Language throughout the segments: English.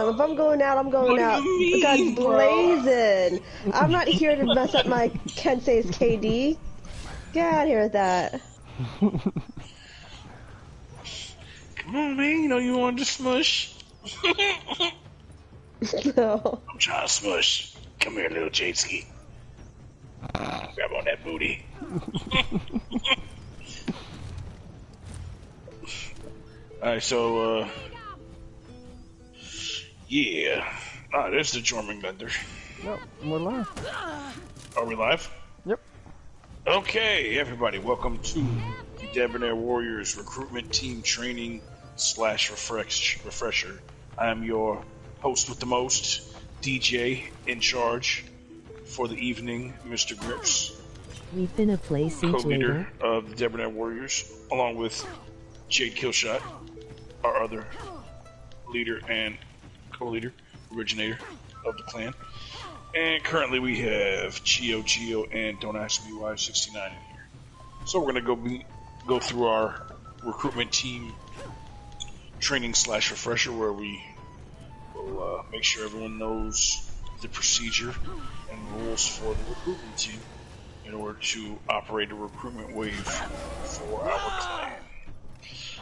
If I'm going out, I'm going out. Mean, Guns blazing. I'm not here to mess up my Kensei's KD. Get out of here with that. Come on, man. You know you want to smush. No. I'm trying to smush. Come here, little Jadeski. Grab on that booty. Alright, so, yeah. There's the Jormungandr. Yep, we're live. Are we live? Yep. Okay, everybody, welcome to the Debonair Warriors Recruitment Team Training / Refresher. I am your host with the most, DJ in charge for the evening, Mr. Grips. We've been a place since co-leader of the Debonair Warriors, along with Jade Killshot, our other leader and co-leader, originator of the clan. And currently we have Geo, and Don't Ask Me Why 69 in here. So we're going to go through our recruitment team training / refresher, where we will make sure everyone knows the procedure and rules for the recruitment team in order to operate a recruitment wave for our clan.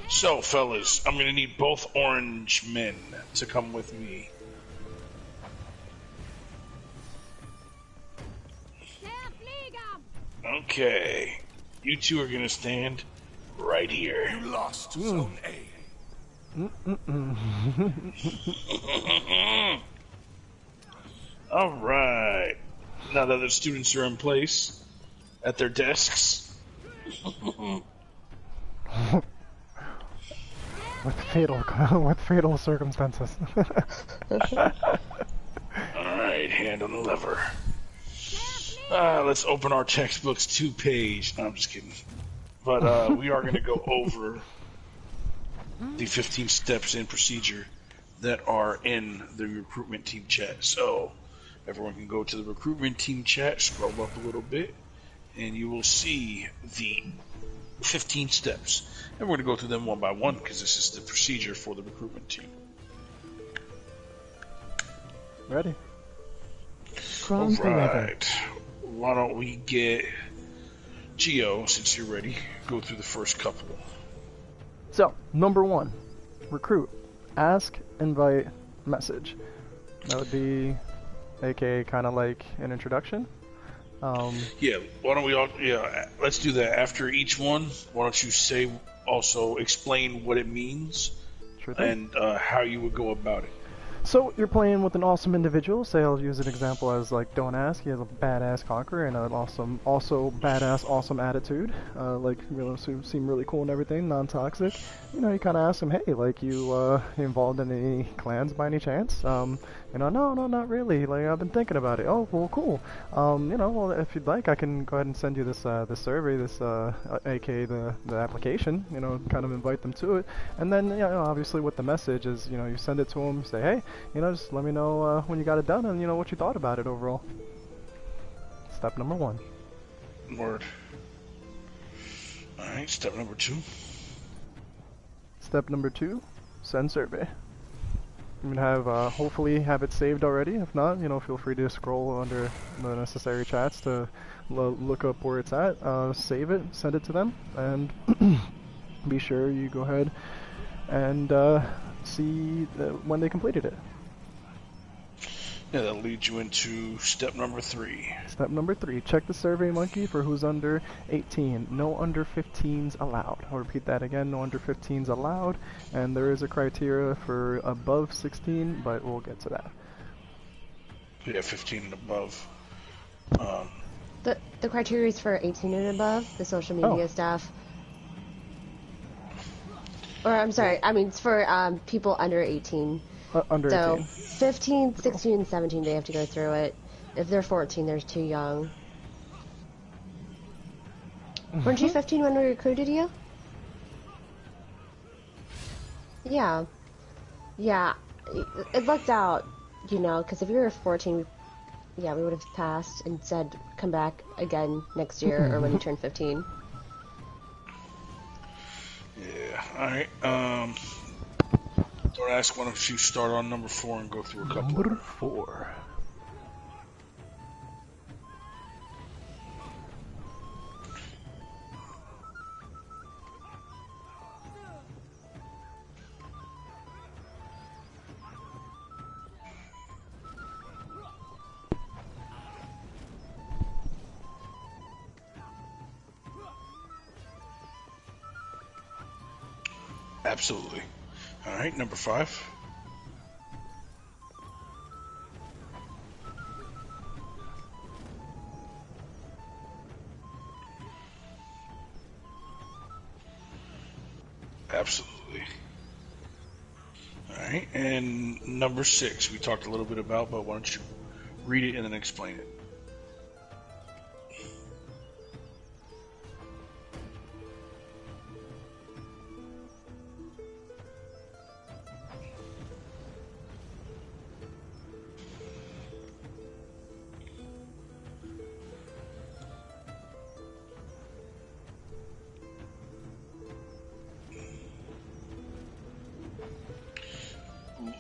So, fellas, I'm going to need both orange men to come with me. Okay, you two are going to stand right here. You lost Zone A. All right. Now that the students are in place at their desks. With fatal circumstances. Alright, hand on the lever. Let's open our textbook's 2-page. No, I'm just kidding. But we are going to go over the 15 steps in procedure that are in the recruitment team chat. So everyone can go to the recruitment team chat, scroll up a little bit, and you will see the 15 steps. And we're going to go through them one by one because this is the procedure for the recruitment team. Ready? Alright. Why don't we get Geo, since you're ready, go through the first couple. So, number 1, recruit, ask, invite, message. That would be, aka kind of like an introduction. Yeah, why don't we all, let's do that. After each one, why don't you explain what it means, sure thing. And how you would go about it. So, you're playing with an awesome individual. Say I'll use an example as like Don't Ask. He has a badass conqueror and an awesome attitude. Seem really cool and everything, non-toxic. You know, you kind of ask him, hey, like, you involved in any clans by any chance? No, not really. Like, I've been thinking about it. Oh, well, cool. Well, if you'd like, I can go ahead and send you this survey, aka the application. You know, kind of invite them to it, and then obviously with the message is you send it to them, say, hey, just let me know when you got it done and what you thought about it overall. Step number 1. Word. All right. Step number 2. Step number 2, send survey. You can have hopefully have it saved already. If not, feel free to scroll under the necessary chats to look up where it's at. Save it, send it to them, and be sure you go ahead and see when they completed it. Yeah, that'll lead you into step number 3. Step number 3, check the survey monkey for who's under 18. No under 15s allowed. I'll repeat that again, no under 15s allowed. And there is a criteria for above 16, but we'll get to that. Yeah, 15 and above. The criteria is for 18 and above, the social media stuff. Or, I'm sorry, it's for people under 18. Under 18. 15, 16, and 17, they have to go through it. If they're 14, they're too young. Weren't you 15 when we recruited you? Yeah. Yeah. It lucked out, because if you were 14, we would have passed and said, come back again next year or when you turn 15. Yeah, alright. Don't ask, why don't you start on number 4 and go through a couple. Number 4. Absolutely. All right, number 5. Absolutely. All right, and number 6 we talked a little bit about, but why don't you read it and then explain it?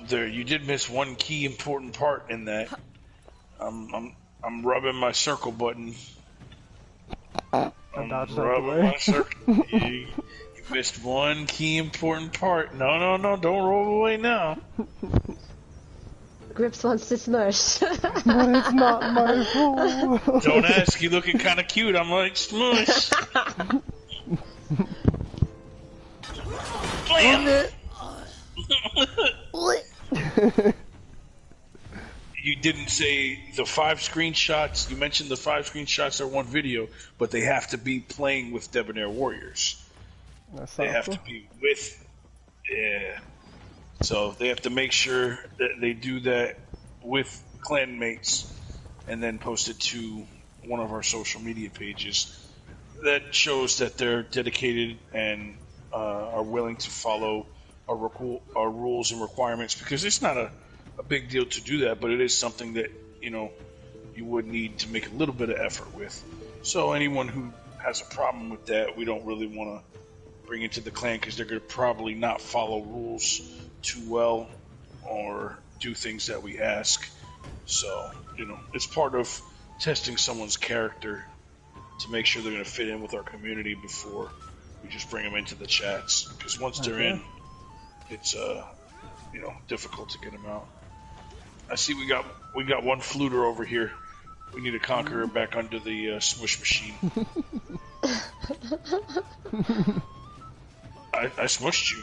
There, you did miss one key important part in that. I'm rubbing my circle button. I dodged out the rubbing way. my circle. You missed one key important part. No, don't roll away now. Grips wants to smush. But it's not my fault. Don't ask. You looking kind of cute. I'm like smush. Blam! You didn't say the 5 screenshots. You mentioned the 5 screenshots are one video, but they have to be playing with Debonair Warriors. They have to be with, yeah. So they have to make sure that they do that with clan mates, and then post it to one of our social media pages. That shows that they're dedicated and are willing to follow our rules and requirements, because it's not a big deal to do that, but it is something that, you would need to make a little bit of effort with. So anyone who has a problem with that, we don't really want to bring into the clan, because they're going to probably not follow rules too well or do things that we ask. So, it's part of testing someone's character to make sure they're going to fit in with our community before we just bring them into the chats, because once they're in, it's difficult to get them out. I see we got one fluter over here. We need to conquer her back under the smush machine. I smushed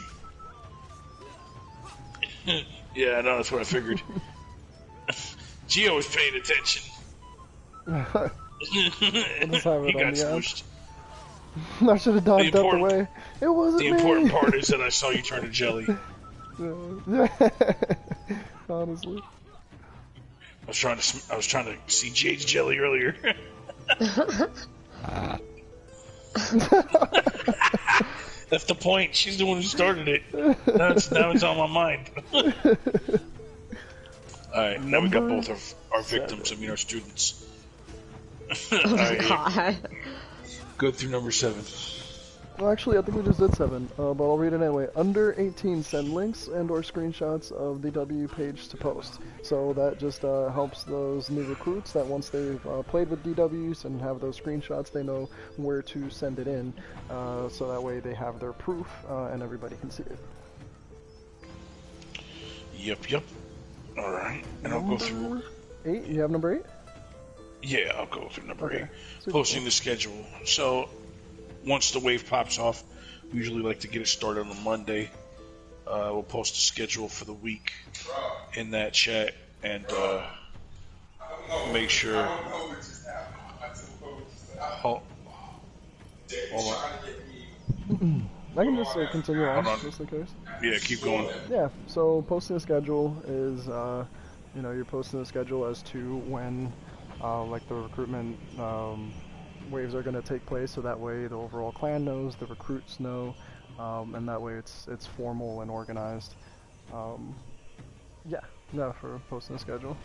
you. Yeah, I know, that's what I figured. Gio was paying attention. He got smushed. I should have dodged out the way. It wasn't the me. important part is that I saw you turn to jelly. Honestly. I was trying to see Jade's jelly earlier. That's the point. She's the one who started it. Now it's on my mind. Alright, now we got both of our victims, our students. Oh my god. Go through number 7. Well, actually, I think we just did 7, but I'll read it anyway. Under 18, send links and or screenshots of the W page to post. So that just helps those new recruits that once they've played with DWs and have those screenshots, they know where to send it in. So that way they have their proof and everybody can see it. Yep. Alright, and I'll go through... 8? You have number 8? Yeah, I'll go through number 8. Super Posting the schedule. So, once the wave pops off, we usually like to get it started on a Monday. We'll post a schedule for the week in that chat and make sure... Hold on. I can just continue on, Hold on. just in case. Yeah, keep going. Yeah, so posting a schedule is, you're posting a schedule as to when, like the recruitment waves are going to take place, so that way the overall clan knows, the recruits know, and that way it's formal and organized. Yeah, for posting a schedule.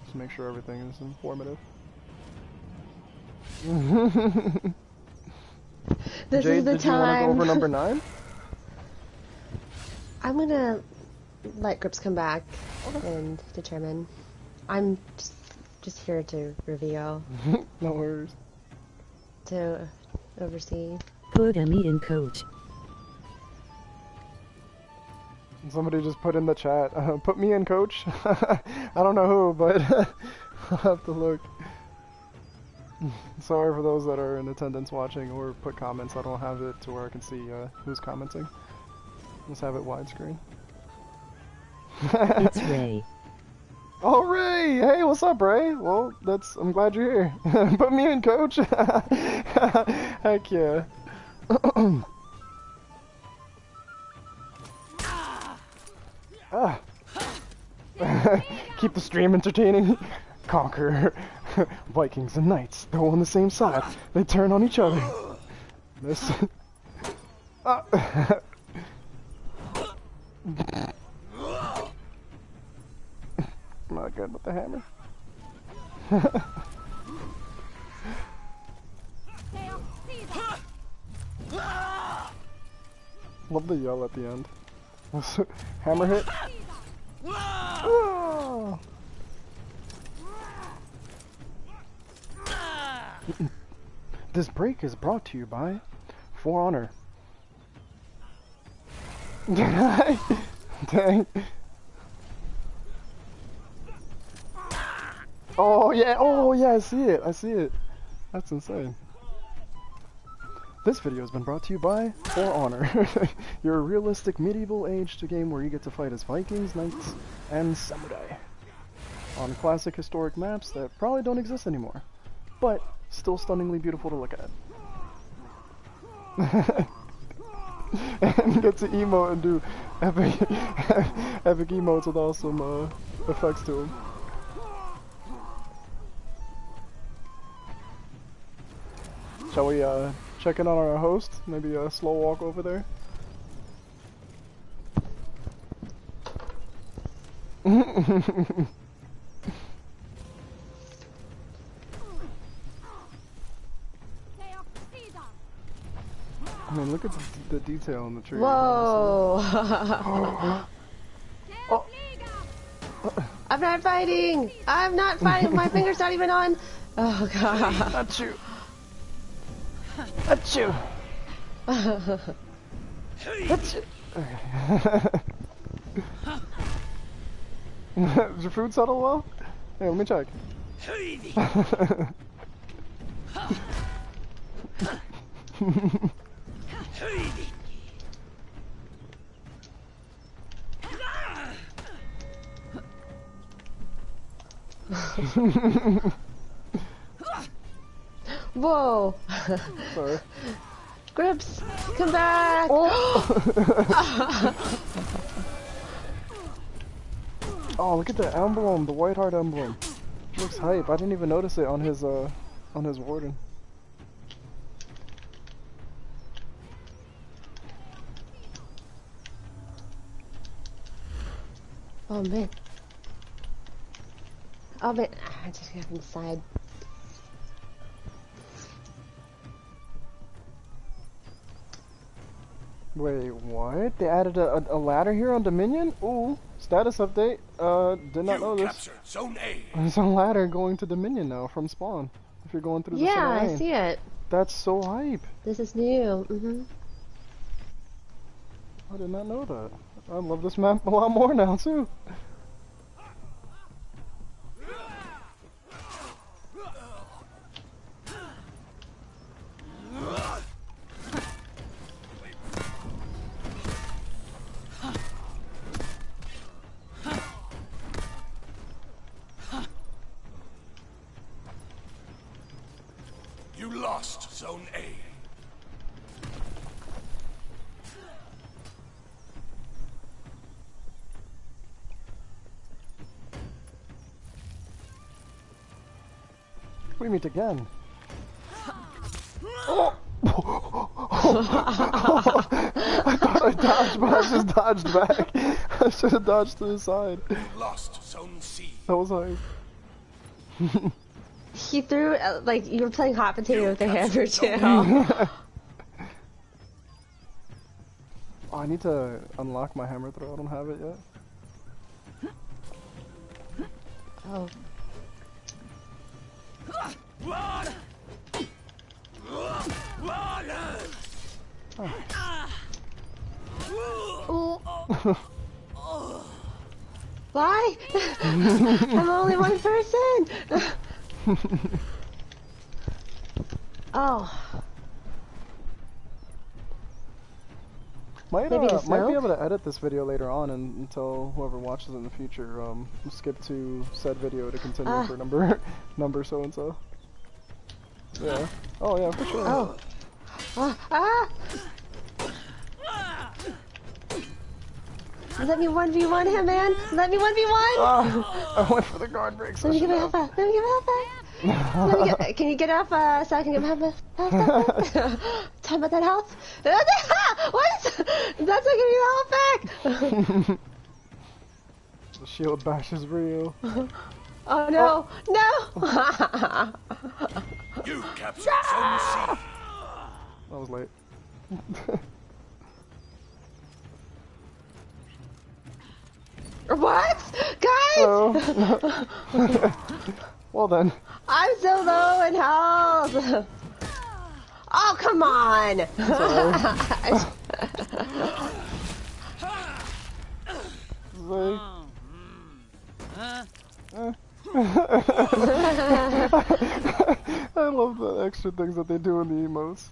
Just make sure everything is informative. This Jade, is the did you want to go time. over number 9? I'm gonna let Grips come back and determine. I'm just here to reveal, No worries. to oversee. Put me in, coach. Somebody just put in the chat, put me in, coach. I don't know who, but I'll have to look. Sorry for those that are in attendance watching or put comments. I don't have it to where I can see who's commenting. Just have it widescreen. It's Ray. Oh, Ray! Hey, what's up, Ray? Well, I'm glad you're here. Put me in, coach. Heck yeah. Keep the stream entertaining. Conquer. Vikings and knights, they're on the same side. They turn on each other. This. Not good with the hammer. Love the yell at the end. Hammer hit. Oh. This break is brought to you by For Honor. Dang. Oh yeah, I see it. That's insane. This video has been brought to you by For Honor. Your realistic medieval aged game where you get to fight as Vikings, knights, and samurai. On classic historic maps that probably don't exist anymore. But still stunningly beautiful to look at. And get to emote and do epic, epic emotes with awesome effects to them. Shall we check in on our host? Maybe a slow walk over there? I mean, look at the detail in the tree. Whoa! Oh. I'm not fighting! I'm not fighting! My finger's not even on! Oh god. Achoo! Achoo! Achoo! Does your food settle well? Hey, let me check. Whoa! Sorry. Grips, come back! Oh! Oh, look at the emblem, the white heart emblem. Looks hype. I didn't even notice it on his warden. Oh man. Oh man, I just got inside. Wait, what? They added a ladder here on Dominion? Ooh, status update. Did not know this. Zone A. There's a ladder going to Dominion now from spawn. If you're going through the center Yeah, lane. I see it. That's so hype. This is new. Mm-hmm. I did not know that. I love this map a lot more now too. You lost Zone A. We meet again. Oh! I thought I dodged, but I just dodged back. I should have dodged to the side. You lost Zone C. That was hype. He threw, like, you were playing hot potato with the hammer too. Oh, I need to unlock my hammer throw. I don't have it yet. Oh. Ooh. Why? I'm only one person. Oh. Might Maybe the might be smoke? able to edit this video later on and tell whoever watches in the future skip to said video to continue for number so and so. Yeah. Oh yeah, for sure. Oh. Ah! Let me 1v1 him, man! Let me 1v1! I went for the guard break. Let me get my health back! Let me get my health back! Can you get up so I can get my health back? Talk about that health? What? That's not giving me the health back! The shield bash is real. Oh no! No! You captured Zone C. That was late. What? Guys! Hello. Well then. I'm so low in health! Oh, come on! I love the extra things that they do in the emotes.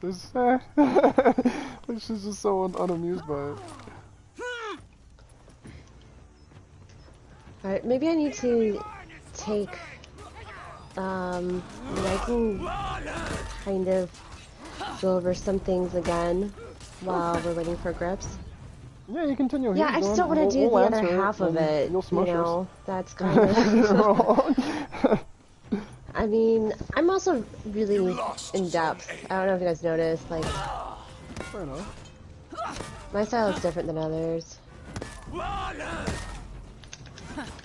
Like she's just so unamused by it. Alright, maybe I need to take, I can kind of go over some things again while we're waiting for grips. Yeah, you continue. Yeah, I just don't want to do the other half of it, You'll smush us. that's kind of... I mean, I'm also really in depth. I don't know if you guys noticed, like... Fair enough. My style is different than others.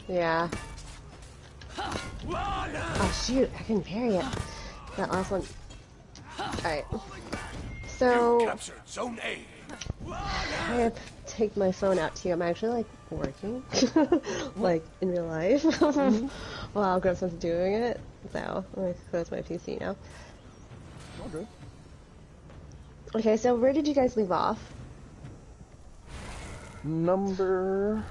Yeah. Oh shoot, I couldn't parry it. That last one. Alright. So... You captured Zone A. I have to take my phone out too. I'm actually like working. Like in real life. While Grips was doing it. So, I'm gonna close my PC now. Okay. Okay, so where did you guys leave off? Number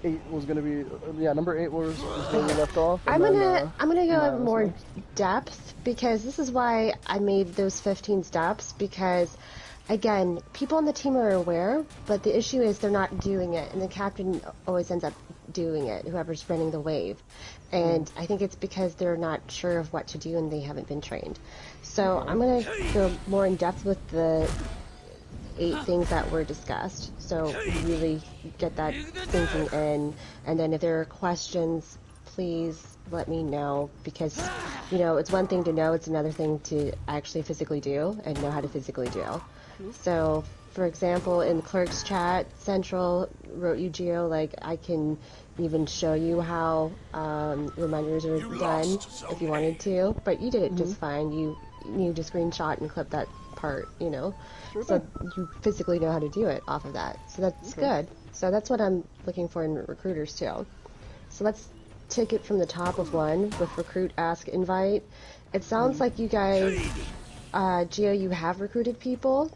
8 was gonna be number 8 was where we left off. I'm gonna go Miles in more next. depth because this is why I made those 15 steps, because again, people on the team are aware, but the issue is they're not doing it, and the captain always ends up doing it, whoever's running the wave. And I think it's because they're not sure of what to do and they haven't been trained. So I'm gonna go more in depth with the 8 things that were discussed, so really get that thinking in, and then if there are questions, please let me know, because it's one thing to know, it's another thing to actually physically do and know how to physically do. So for example, in Clerk's chat, Central wrote you, Geo, like I can even show you how reminders are done if you wanted to, but you did it just fine. You need to screenshot and clip that part, so you physically know how to do it off of that. So that's good. So that's what I'm looking for in recruiters too. So let's take it from the top of one with recruit, ask, invite. It sounds like you guys, Geo, you have recruited people.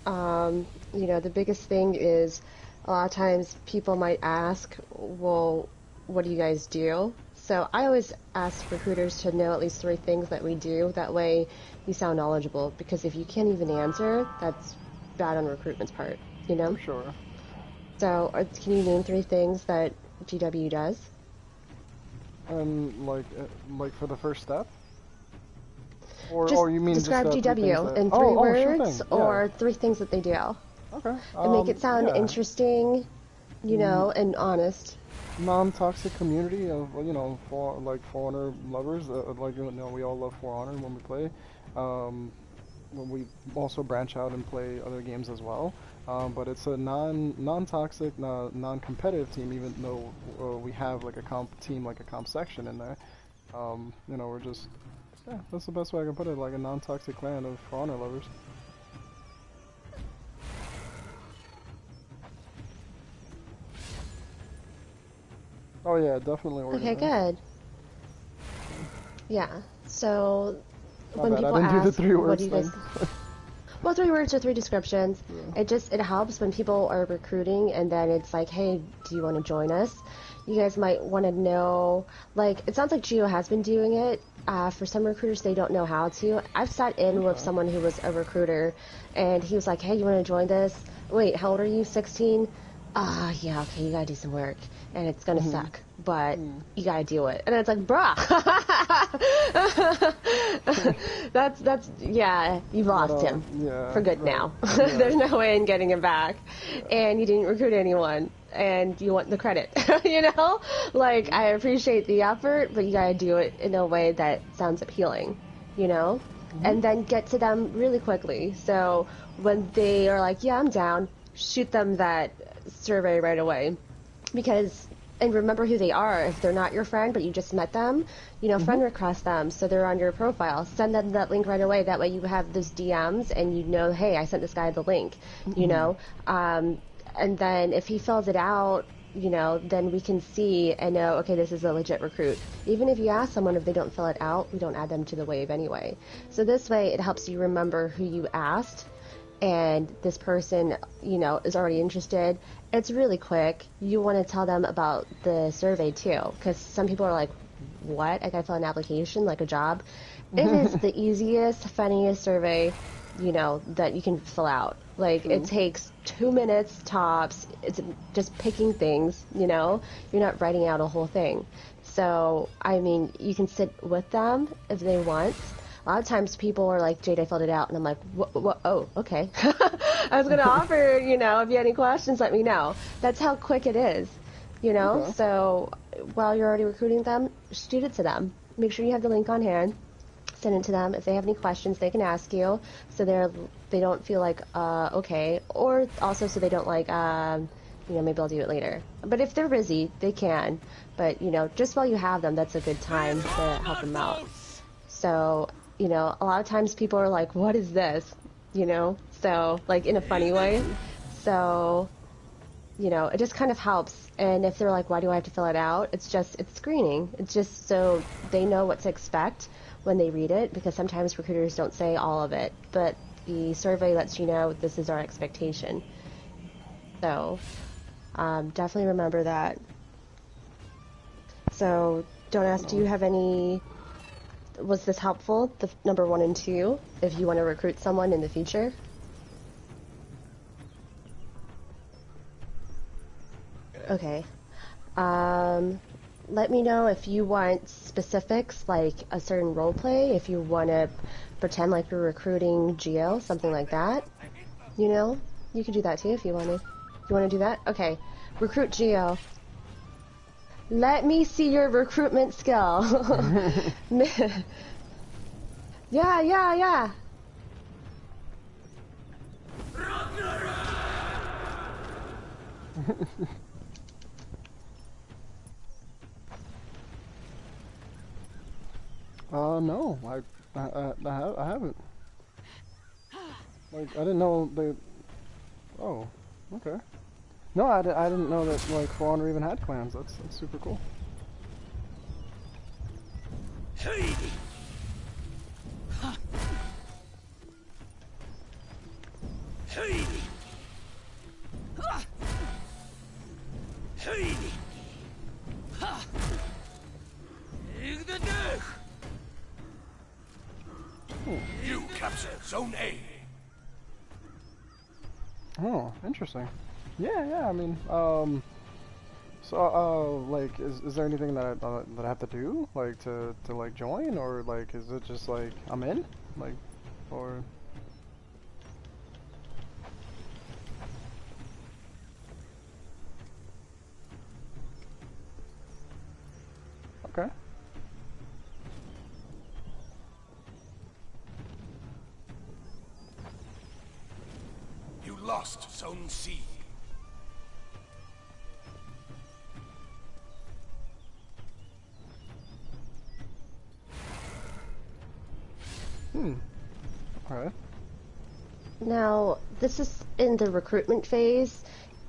The biggest thing is a lot of times people might ask, well, what do you guys do? So I always ask recruiters to know at least 3 things that we do. That way you sound knowledgeable, because if you can't even answer, that's bad on recruitment's part, For sure. So can you name 3 things that GW does? Like for the first step? Just or you mean describe just, 3 GW things that... in 3 sure words, thing. or 3 things that they do. Okay. And make it sound yeah. interesting, and honest. Non-toxic community of For Honor lovers. We all love For Honor when we play. When we also branch out and play other games as well. But it's a non-toxic, non-competitive team, even though we have like a comp team, like a comp section in there. We're just that's the best way I can put it, like a non-toxic clan of For Honor lovers. Oh yeah, definitely Okay, organized. good. Yeah. So My when bad, I people didn't do the ask, three what do words you guys? thing. Well, 3 words or 3 descriptions. Yeah. It helps when people are recruiting, and then it's like, hey, do you want to join us? You guys might want to know. Like, it sounds like Gio has been doing it. For some recruiters, they don't know how to. I've sat in with Okay. someone who was a recruiter, and he was like, hey, you want to join this? Wait, how old are you? 16? Yeah, okay, you gotta do some work, and it's gonna suck, but you gotta do it. And it's like, bruh, yeah, you've But lost him yeah, for good right. now. Yeah. There's no way in getting him back, Yeah. and you didn't recruit anyone, and you want the credit, you know? Like, I appreciate the effort, but you gotta do it in a way that sounds appealing, you know? And then get to them really quickly. So when they are like, yeah, I'm down, shoot them that survey right away. Because, and remember who they are. If they're not your friend, but you just met them, friend request them so they're on your profile. Send them that link right away. That way you have those DMs and you know, hey, I sent this guy the link, you know? And then if he fills it out, then we can see and know, okay, this is a legit recruit. Even if you ask someone, if they don't fill it out, we don't add them to the wave anyway. So this way it helps you remember who you asked, and this person, is already interested. It's really quick. You want to tell them about the survey too, because some people are like, what? I gotta fill an application, like a job? It is the easiest, funniest survey, that you can fill out. Like, it True. takes 2 minutes tops. It's just picking things, You're not writing out a whole thing. So, I mean, you can sit with them if they want. A lot of times people are like, Jade, I filled it out. And I'm like, what? Oh, okay. I was going to offer, if you have any questions, let me know. That's how quick it is, Okay. So while you're already recruiting them, shoot it to them. Make sure you have the link on hand. Send it to them. If they have any questions, they can ask you. So they don't feel like, okay. Or also so they don't like, maybe I'll do it later. But if they're busy, they can. But, just while you have them, that's a good time to help them out. So, a lot of times people are like, what is this? So, like, in a funny way. So, it just kind of helps. And if they're like, why do I have to fill it out? It's screening. It's just so they know what to expect when they read it, because sometimes recruiters don't say all of it. But the survey lets you know this is our expectation. So, definitely remember that. So, don't ask, do you have any... Was this helpful, the number 1 and 2, if you want to recruit someone in the future? Okay. Let me know if you want specifics, like a certain role play, if you want to pretend like you're recruiting Geo, something like that. You could do that too if you wanted. You want to do that? Okay. Recruit Geo. Let me see your recruitment skill. Yeah. No, I haven't. Like, I didn't know they. Oh, okay. No, I didn't know that like For Honor even had clans. That's super cool. You captured Zone A. Oh, interesting. Yeah. I mean, so, like, is there anything that I have to do, like, to like join, or like, is it just like I'm in, like, or? Okay. You lost Zone C. Alright. Now, this is in the recruitment phase.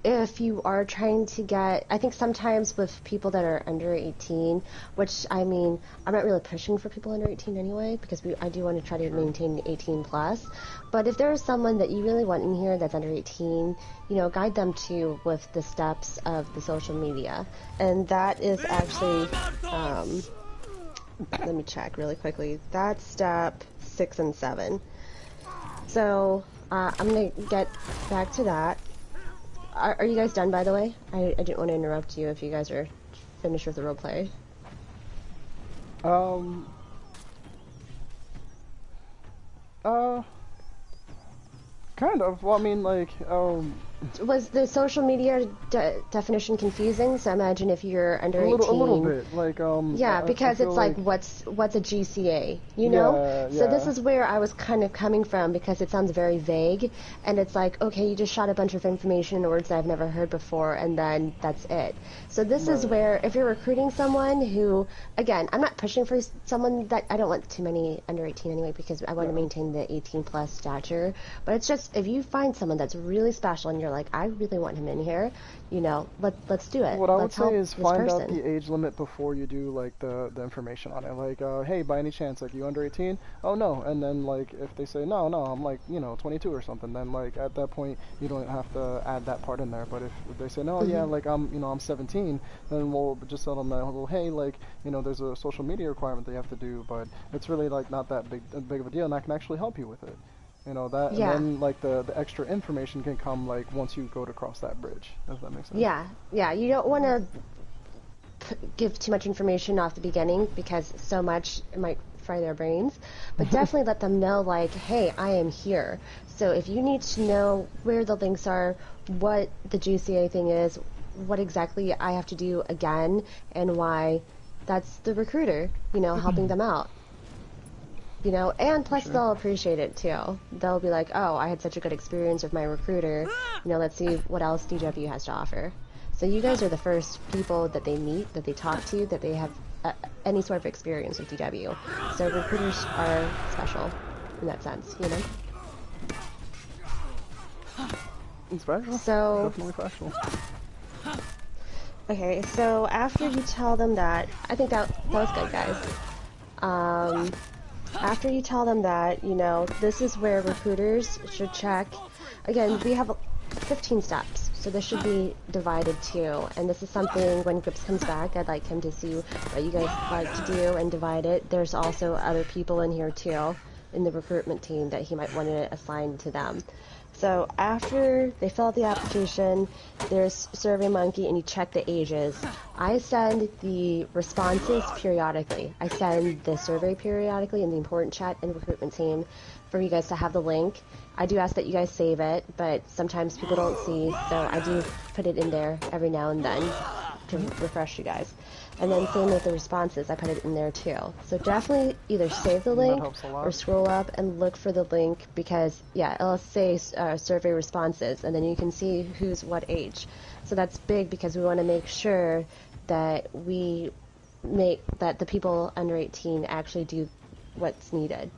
if you are trying to get, I think sometimes with people that are under 18, which I mean, I'm not really pushing for people under 18 anyway, because I do want to try to maintain 18 plus. But if there is someone that you really want in here that's under 18, you know, guide them to with the steps of the social media. And that is actually, let me check really quickly. That's step 6 and 7. So I'm going to get back to that. Are you guys done, by the way? I didn't want to interrupt you if you guys are finished with the roleplay. Kind of. Well, I mean, like, Was the social media definition confusing? So imagine if you're under 18. A little bit, like, Yeah, because I it's like what's a GCA, you know? Yeah, So yeah. this is where I was kind of coming from, because it sounds very vague, and it's like, okay, you just shot a bunch of information in words that I've never heard before, and then that's it. So this is where, if you're recruiting someone who, again, I'm not pushing for someone that, I don't want too many under 18 anyway, because I want to maintain the 18 plus stature, but it's just, if you find someone that's really special and you're like, I really want him in here, you know, let's do it. What I would Let's help say is this find out person. the age limit before you do, like, the information on it. Like, hey, by any chance, like, you under 18? Oh, no. And then, like, if they say, no, I'm, like, you know, 22 or something, then, like, at that point, you don't have to add that part in there. But if they say, no, yeah, like, I'm 17, then we'll just tell them that, well, hey, like, you know, there's a social media requirement that you have to do, but it's really, like, not that big of a deal, and I can actually help you with it. You know, that, Yeah. and then, like, the extra information can come, like, once you go to cross that bridge, if that makes sense. Yeah, you don't want to give too much information off the beginning, because so much it might fry their brains, but definitely let them know, like, hey, I am here. So if you need to know where the links are, what the GCA thing is, what exactly I have to do again, and why, that's the recruiter, you know, helping them out. You know, and plus they'll appreciate it too. They'll be like, oh, I had such a good experience with my recruiter. You know, let's see what else DW has to offer. So you guys are the first people that they meet, that they talk to, that they have any sort of experience with DW. So recruiters are special in that sense, you know? It's factual. So, Definitely factual. okay, so after you tell them that, I think that was good, guys. After you tell them that, you know, this is where recruiters should check. Again, we have 15 steps, so this should be divided too. And this is something, when Grips comes back, I'd like him to see what you guys like to do and divide it. There's also other people in here too, in the recruitment team, that he might want to assign to them. So after they fill out the application, there's SurveyMonkey, and you check the ages. I send the responses periodically. I send the survey periodically in the important chat in the recruitment team for you guys to have the link. I do ask that you guys save it, but sometimes people don't see, so I do put it in there every now and then to refresh you guys. And then same with the responses, I put it in there too. So definitely either save the link or scroll up and look for the link, because, yeah, it'll say survey responses, and then you can see who's what age. So that's big, because we want to make sure that that the people under 18 actually do what's needed.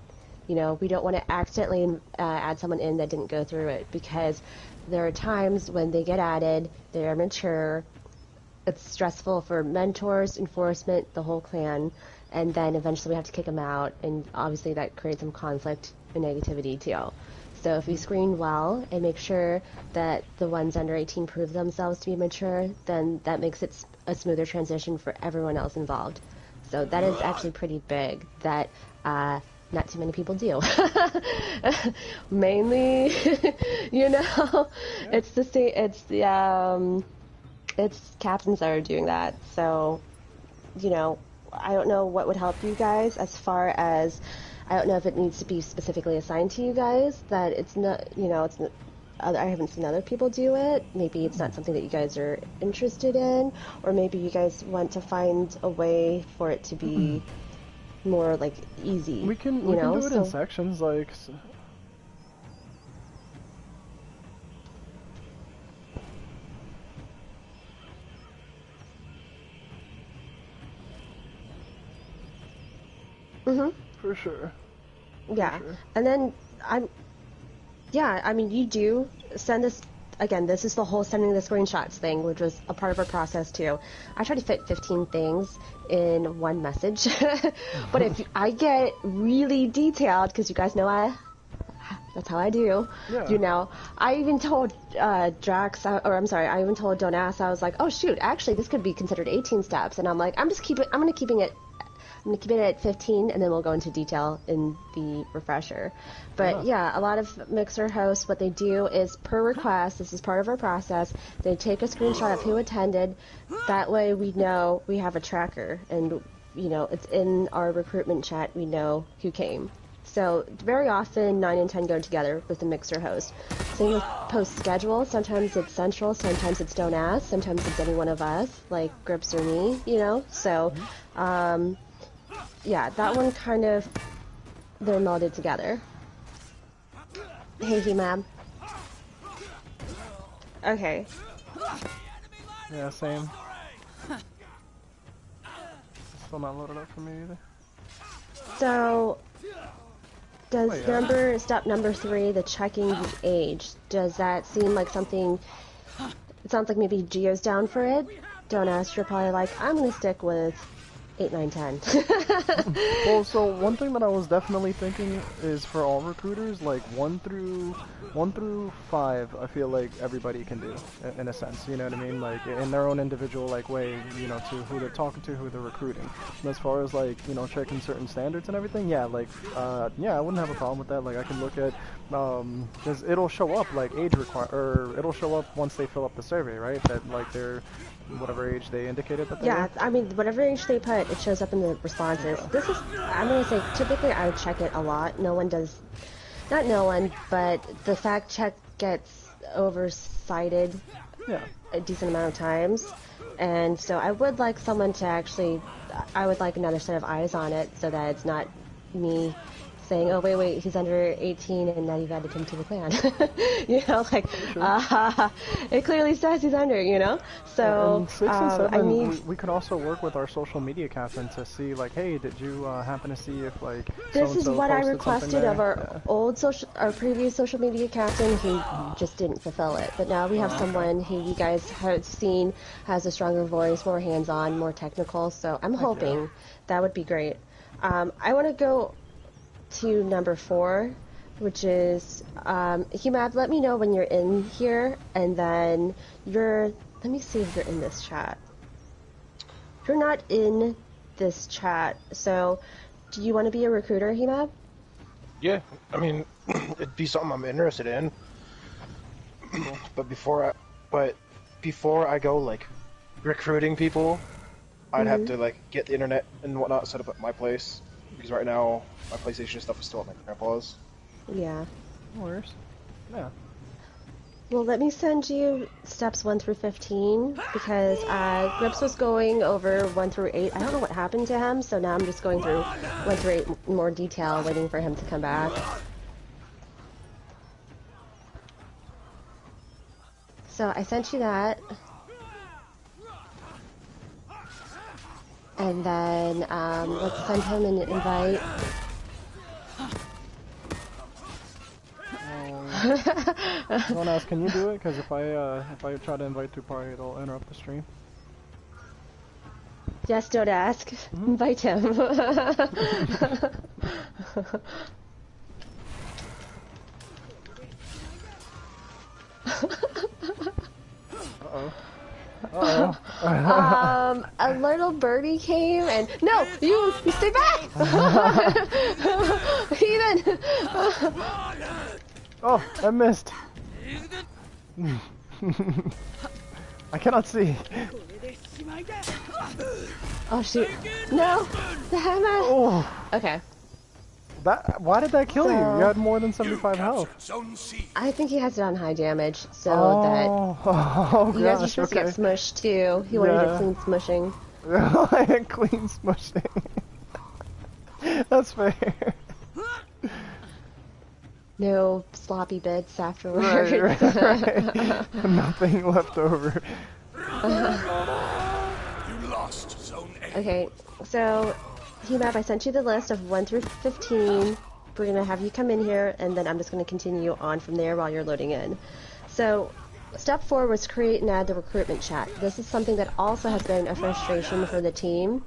You know, we don't want to accidentally add someone in that didn't go through it, because there are times when they get added, they're mature, it's stressful for mentors, enforcement, the whole clan, and then eventually we have to kick them out, and obviously that creates some conflict and negativity too. So if we screen well and make sure that the ones under 18 prove themselves to be mature, then that makes it a smoother transition for everyone else involved. So that is actually pretty big, that not too many people do. Mainly, you know, it's the same, it's captains that are doing that. So, you know, I don't know what would help you guys, as far as, I don't know if it needs to be specifically assigned to you guys, that it's not, you know, it's not, I haven't seen other people do it. Maybe it's not something that you guys are interested in, or maybe you guys want to find a way for it to be more, like, easy. We can do it in sections, like... For sure. Yeah, and then I mean, you do send us again, this is the whole sending the screenshots thing, which was a part of our process too. I try to fit 15 things in one message, but if I get really detailed, because you guys know that's how I do. Yeah. You know, I even told Drax, or I'm sorry, I even told Don't Ask. I was like, oh shoot, actually this could be considered 18 steps, and I'm like, I'm gonna keep it at 15, and then we'll go into detail in the refresher. But yeah, a lot of Mixer hosts, what they do is per request, this is part of our process, they take a screenshot of who attended. That way we know we have a tracker, and you know, it's in our recruitment chat, we know who came. So very often 9 and 10 go together with the Mixer host. Same with post schedule. Sometimes it's Central, sometimes it's Don't Ask, sometimes it's any one of us, like Grips or me, you know. So yeah, that one kind of, they're melded together. Hey, Hemab. Okay. Yeah, same. It's still not loaded up for me either. So, does step number 3, the checking the age, does that seem like something, it sounds like maybe Gio's down for it? Don't Ask, you're probably like, I'm going to stick with 8, 9, 10. Well, so one thing that I was definitely thinking is for all recruiters, like 1 through 5, I feel like everybody can do, in a sense, you know what I mean? Like, in their own individual, like, way, you know, to who they're talking to, who they're recruiting. And as far as, like, you know, checking certain standards and everything, yeah, like, yeah, I wouldn't have a problem with that. Like, I can look at, because it'll show up, like, it'll show up once they fill up the survey, right? That, like, they're whatever age they indicated that they Yeah, were? I mean, whatever age they put, it shows up in the responses. This is, I'm going to say, typically I would check it a lot. No one does, not no one, but the fact check gets oversighted a decent amount of times. And so I would like someone to actually, I would like another set of eyes on it so that it's not me saying, oh, wait, he's under 18 and now you've added him to the clan. You know, like, it clearly says he's under, you know? So, and 6 and 7, I need... we could also work with our social media captain to see, like, hey, did you happen to see if, like, This is what I posted requested of our our previous social media captain, who just didn't fulfill it. But now we have someone who you guys have seen has a stronger voice, more hands-on, more technical, so I'm hoping that would be great. I want to go to number 4, which is Hemab, let me know when you're in here, and then let me see if you're in this chat. You're not in this chat, so do you want to be a recruiter, Hemab? Yeah, I mean, it'd be something I'm interested in. But before I go, like, recruiting people, I'd have to, like, get the internet and whatnot set up at my place. Because right now, my PlayStation stuff is still at my grandpa's. Yeah. No worries. Yeah. Well, let me send you steps 1 through 15, because Grips was going over 1 through 8. I don't know what happened to him, so now I'm just going through 1 through 8 in more detail, waiting for him to come back. So I sent you that. And then let's send him an invite. Don't ask, can you do it? Because if I try to invite through party, it'll interrupt the stream. Yes, don't ask. Invite him. A little birdie came and no, you stay back. Heathen. Oh, I missed. I cannot see. Oh shoot! No, the hammer. Oh. Okay. Why did that kill you? You had more than 75 health. I think he has it on high damage, so that you guys are supposed to get smushed too. He wanted a clean smushing. I had clean smushing. That's fair. No sloppy bits afterwards. Right. Nothing left over. You lost Zone A. Okay, so Hemab, I sent you the list of 1 through 15. We're gonna have you come in here, and then I'm just gonna continue on from there while you're loading in. So, step 4 was create and add the recruitment chat. This is something that also has been a frustration for the team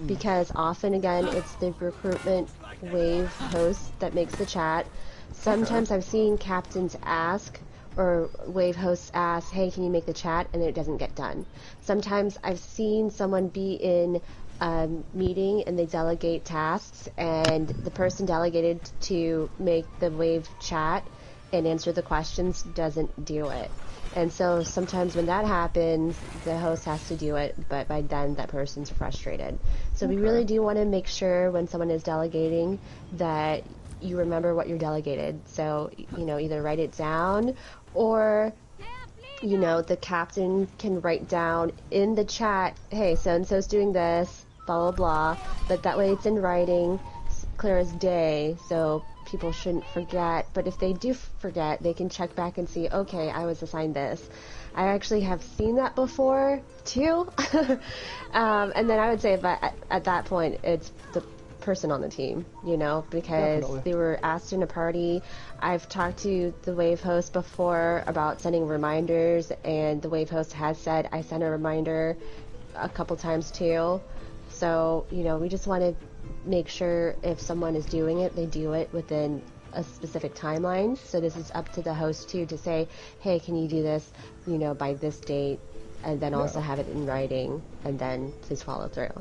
because often, again, it's the recruitment wave host that makes the chat. Sometimes I've seen captains ask or wave hosts ask, hey, can you make the chat? And it doesn't get done. Sometimes I've seen someone be in a meeting and they delegate tasks and the person delegated to make the wave chat and answer the questions doesn't do it. And so sometimes when that happens, the host has to do it, but by then that person's frustrated. So we really do want to make sure when someone is delegating that you remember what you're delegated. So, you know, either write it down or, you know, the captain can write down in the chat, hey, so-and-so's doing this, blah, blah, blah. But that way it's in writing, clear as day, so people shouldn't forget. But if they do forget, they can check back and see, okay, I was assigned this. I actually have seen that before, too. And then I would say that at that point, it's the person on the team, you know, because they were asked in a party. I've talked to the wave host before about sending reminders, and the wave host has said I sent a reminder a couple times too. So, you know, we just want to make sure if someone is doing it, they do it within a specific timeline. So this is up to the host too to say, hey, can you do this, you know, by this date, and then also have it in writing, and then please follow through.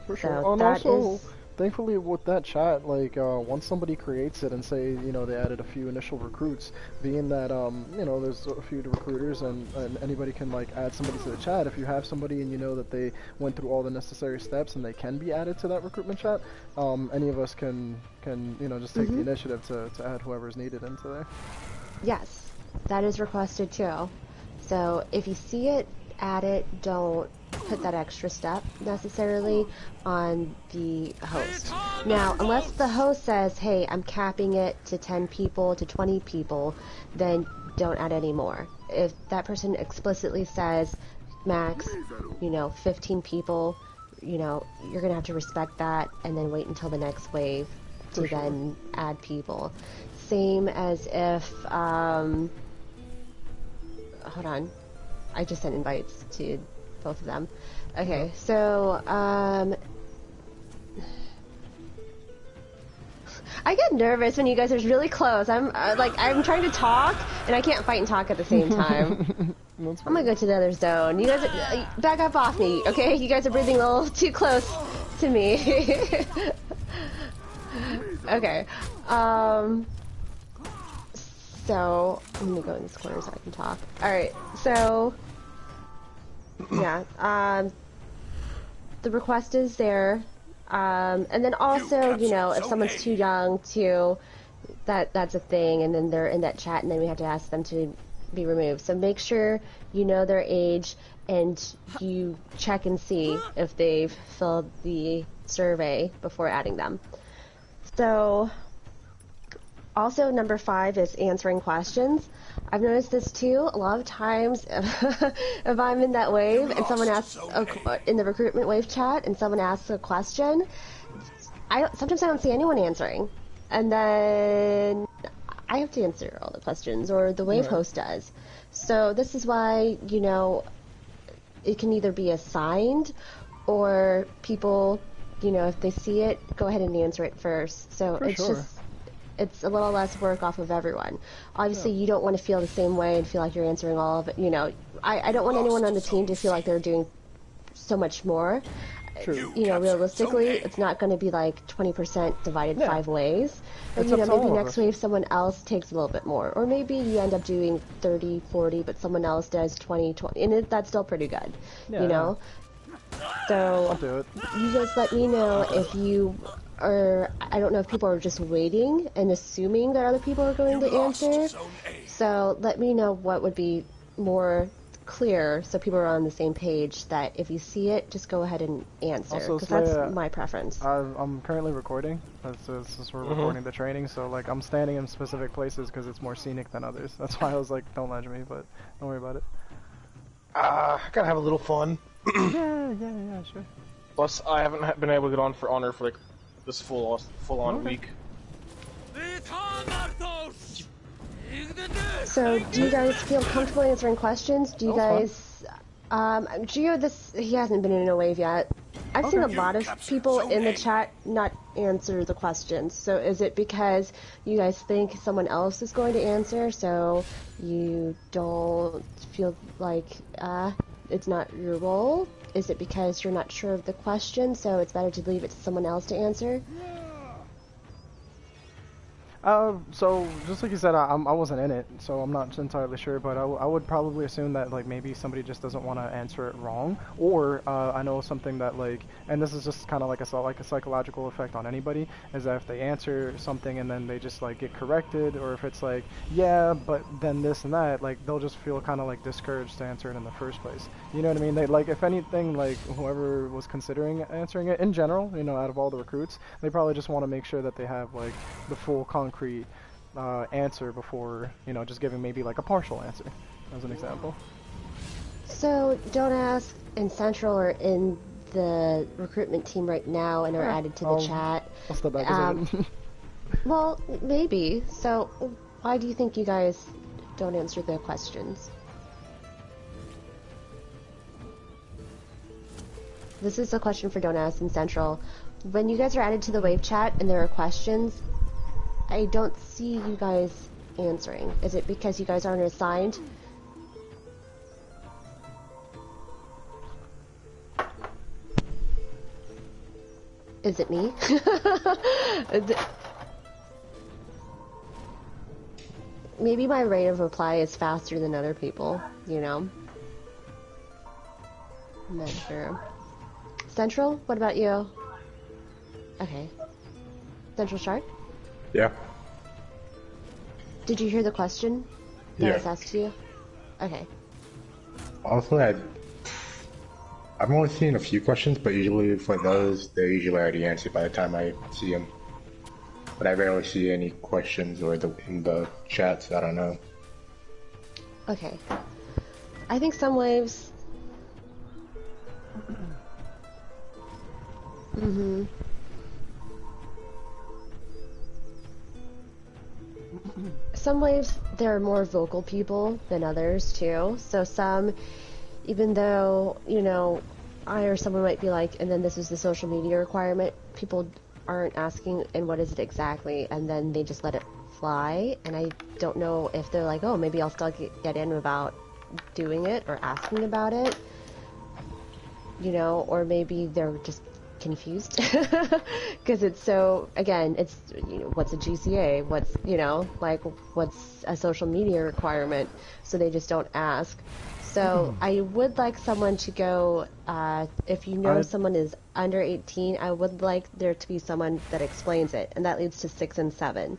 For sure. So and also, thankfully with that chat, like, once somebody creates it and say, you know, they added a few initial recruits, being that, you know, there's a few recruiters and anybody can, like, add somebody to the chat. If you have somebody and you know that they went through all the necessary steps and they can be added to that recruitment chat, any of us can you know, just take the initiative to add whoever's needed into there. Yes, that is requested too. So if you see it, add it. Don't put that extra step necessarily on the host. Now, unless the host says, hey, I'm capping it to 10 people, to 20 people, then don't add any more. If that person explicitly says max, you know, 15 people, you know, you're going to have to respect that and then wait until the next wave to then add people. Same as if, hold on, I just sent invites to both of them. Okay, so, I get nervous when you guys are really close. I'm I'm trying to talk, and I can't fight and talk at the same time. I'm gonna go to the other zone. You guys, back up off me, okay? You guys are breathing a little too close to me. Okay, so, I'm gonna go in this corner so I can talk. Alright, so, yeah, the request is there, and then also, you know, if someone's too young to, that's a thing, and then they're in that chat, and then we have to ask them to be removed. So make sure you know their age, and you check and see if they've filled the survey before adding them. So, also, number 5 is answering questions. I've noticed this too. A lot of times, if I'm in that wave and someone asks in the recruitment wave chat and someone asks a question, sometimes I don't see anyone answering, and then I have to answer all the questions, or the wave host does. So this is why, you know, it can either be assigned, or people, you know, if they see it, go ahead and answer it first. So it's a little less work off of everyone. Obviously, you don't want to feel the same way and feel like you're answering all of it. You know, I don't want anyone on the team to feel like they're doing so much more. You know, realistically, it's not going to be like 20% divided 5 ways. But, you know, maybe next wave someone else takes a little bit more. Or maybe you end up doing 30, 40, but someone else does 20, and that's still pretty good, you know? So, I'll do it. You just let me know if you are, I don't know if people are just waiting and assuming that other people are going to answer. So let me know what would be more clear so people are on the same page, that if you see it, just go ahead and answer, because that's my preference. I'm currently recording, since we're recording the training, so like I'm standing in specific places because it's more scenic than others. That's why I was like, don't ledge me, but don't worry about it. I gotta have a little fun. yeah, sure. Plus, I haven't been able to get on for honor for like this full-on week. So, do you guys feel comfortable answering questions? Do you guys, Gio, he hasn't been in a wave yet. I've seen a lot of people in the chat not answer the questions. So is it because you guys think someone else is going to answer, so you don't feel like it's not your role? Is it because you're not sure of the question, so it's better to leave it to someone else to answer? So just like you said, I wasn't in it, so I'm not entirely sure, but I would probably assume that like maybe somebody just doesn't want to answer it wrong, or I know something that like, and this is just kind of like a psychological effect on anybody, is that if they answer something and then they just like get corrected, or if it's like, yeah, but then this and that, like they'll just feel kind of like discouraged to answer it in the first place. You know what I mean? They like, if anything, like whoever was considering answering it in general, you know, out of all the recruits, they probably just want to make sure that they have like the full concrete answer before, you know, just giving maybe like a partial answer, as an example. So, Don't Ask in Central are in the recruitment team right now and are added to the chat. I'll step back a second. Well, maybe. So, why do you think you guys don't answer the questions? This is a question for Don't Ask in Central. When you guys are added to the wave chat and there are questions, I don't see you guys answering. Is it because you guys aren't assigned? Is it me? Maybe my rate of reply is faster than other people, you know? I'm not sure. Central, what about you? Okay. Central Shark? Yeah. Did you hear the question that Yeah. was asked to you? Okay. Honestly, I've only seen a few questions, but usually for those, they're usually already answered by the time I see them. But I rarely see any questions or in the chats. I don't know. Okay. I think some waves... Some waves, there are more vocal people than others, too. So some, even though, you know, I or someone might be like, and then this is the social media requirement, people aren't asking, and what is it exactly? And then they just let it fly. And I don't know if they're like, oh, maybe I'll still get in without doing it or asking about it. You know, or maybe they're just confused because it's so, again, it's, you know, what's a GCA, what's, you know, like what's a social media requirement, so they just don't ask. So I would like someone to go, if you know someone is under 18, I would like there to be someone that explains it, and that leads to 6 and 7.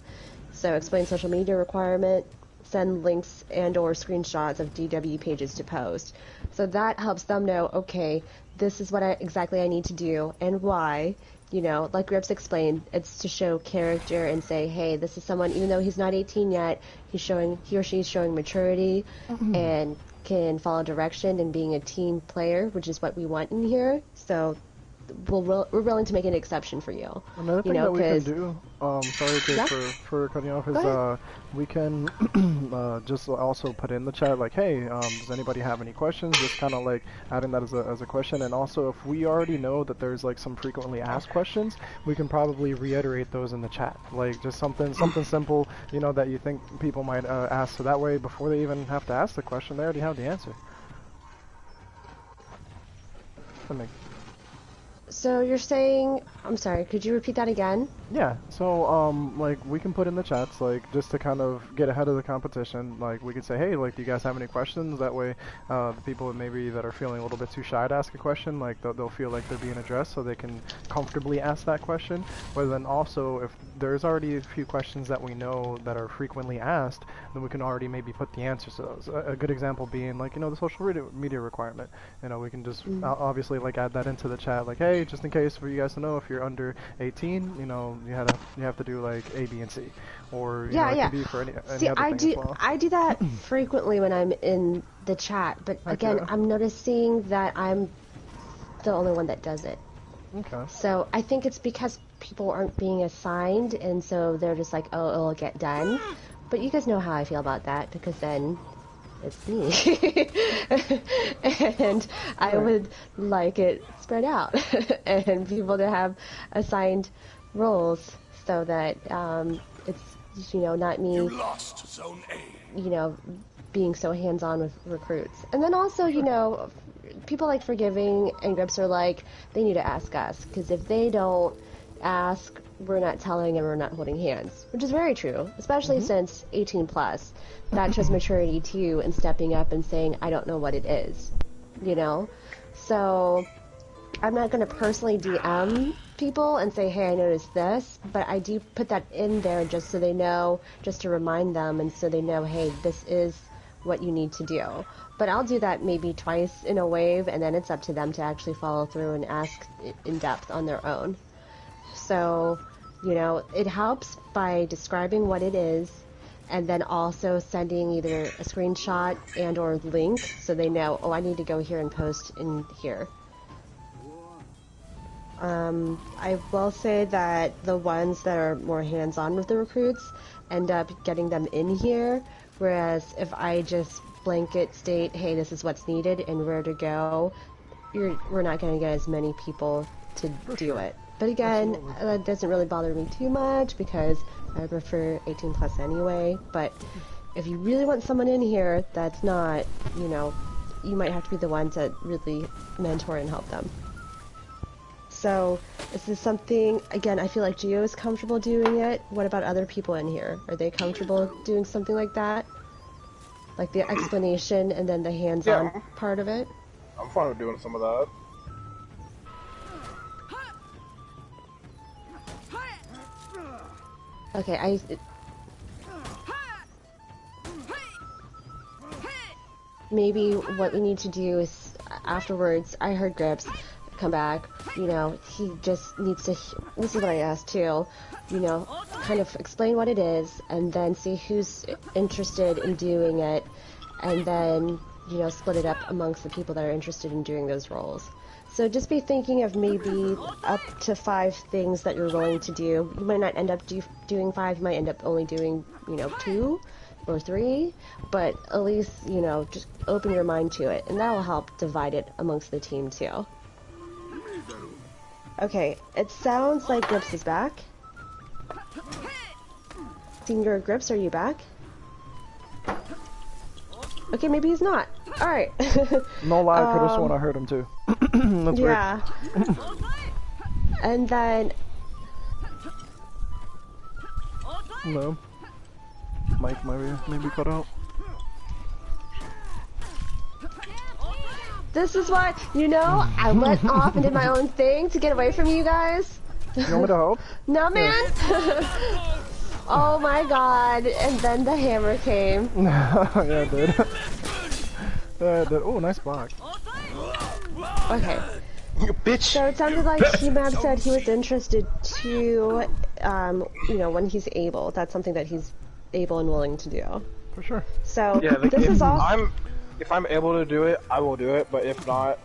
So explain social media requirement, send links and or screenshots of DW pages to post. So that helps them know, okay, this is what exactly I need to do and why. You know, like Grips explained, it's to show character and say, hey, this is someone, even though he's not 18 yet, he or she is showing maturity and can follow direction and being a team player, which is what we want in here. So we're willing to make an exception for you. Another thing that we can do, sorry Kate, for cutting off, is we can just also put in the chat like, hey, does anybody have any questions? Just kind of like adding that as a question. And also, if we already know that there's like some frequently asked questions, we can probably reiterate those in the chat. Like just something simple, you know, that you think people might ask. So that way, before they even have to ask the question, they already have the answer. So you're saying, I'm sorry, could you repeat that again? Yeah, so, like, we can put in the chats, like, just to kind of get ahead of the competition, like, we could say, hey, like, do you guys have any questions? That way, the people maybe that are feeling a little bit too shy to ask a question, like, they'll feel like they're being addressed, so they can comfortably ask that question. But then also, if there's already a few questions that we know that are frequently asked, then we can already maybe put the answers to those. A good example being, like, you know, the social media requirement. You know, we can just obviously, like, add that into the chat, like, hey, just in case for you guys to know, if you're under 18, you know, you have to do like A, B, and C, or you know, it can be for any See, other thing as well. I do that frequently when I'm in the chat, but again, I'm noticing that I'm the only one that does it. Okay. So I think it's because people aren't being assigned, and so they're just like, oh, it'll get done. But you guys know how I feel about that, because then it's me. And I would like it spread out and people to have assigned roles so that it's, not me, You lost Zone A. being so hands-on with recruits. And then also, people like Forgiving and Grips are like, they need to ask us, because if they don't ask, we're not telling and we're not holding hands, which is very true, especially since 18 plus. That shows maturity too, and stepping up and saying, I don't know what it is, So I'm not going to personally DM people and say, hey, I noticed this, but I do put that in there just so they know, just to remind them, and so they know, hey, this is what you need to do. But I'll do that maybe twice in a wave, and then it's up to them to actually follow through and ask in depth on their own. So, it helps by describing what it is, and then also sending either a screenshot and or link so they know, oh, I need to go here and post in here. I will say that the ones that are more hands-on with the recruits end up getting them in here, whereas if I just blanket state, hey, this is what's needed and where to go, we're not going to get as many people to do it. But again, that doesn't really bother me too much because I prefer 18 plus anyway. But if you really want someone in here that's not, you might have to be the ones that really mentor and help them. So this is something, again, I feel like Gio is comfortable doing it. What about other people in here? Are they comfortable doing something like that? Like the explanation and then the hands-on part of it? I'm fine with doing some of that. Okay, maybe what we need to do is afterwards, I heard Grips come back, he just needs to, this is what I asked too, kind of explain what it is and then see who's interested in doing it and then, split it up amongst the people that are interested in doing those roles. So just be thinking of maybe up to 5 things that you're willing to do. You might not end up doing 5, you might end up only doing, 2 or 3, but at least, just open your mind to it, and that will help divide it amongst the team too. Okay, it sounds like Grips is back. Senior Grips, are you back? Okay, maybe he's not. Alright. No lie, I could have sworn I heard him too. That's yeah. And then... No. Mike maybe cut out. This is why, I went off and did my own thing to get away from you guys. You want me to help? No, man. Oh my god. And then the hammer came. Yeah, it did. Yeah, it did. Oh, nice block. Okay. You bitch! So it sounded like He-Man said he was interested to, when he's able. That's something that he's able and willing to do. For sure. So, Yeah, this is all... If I'm able to do it, I will do it, but if not,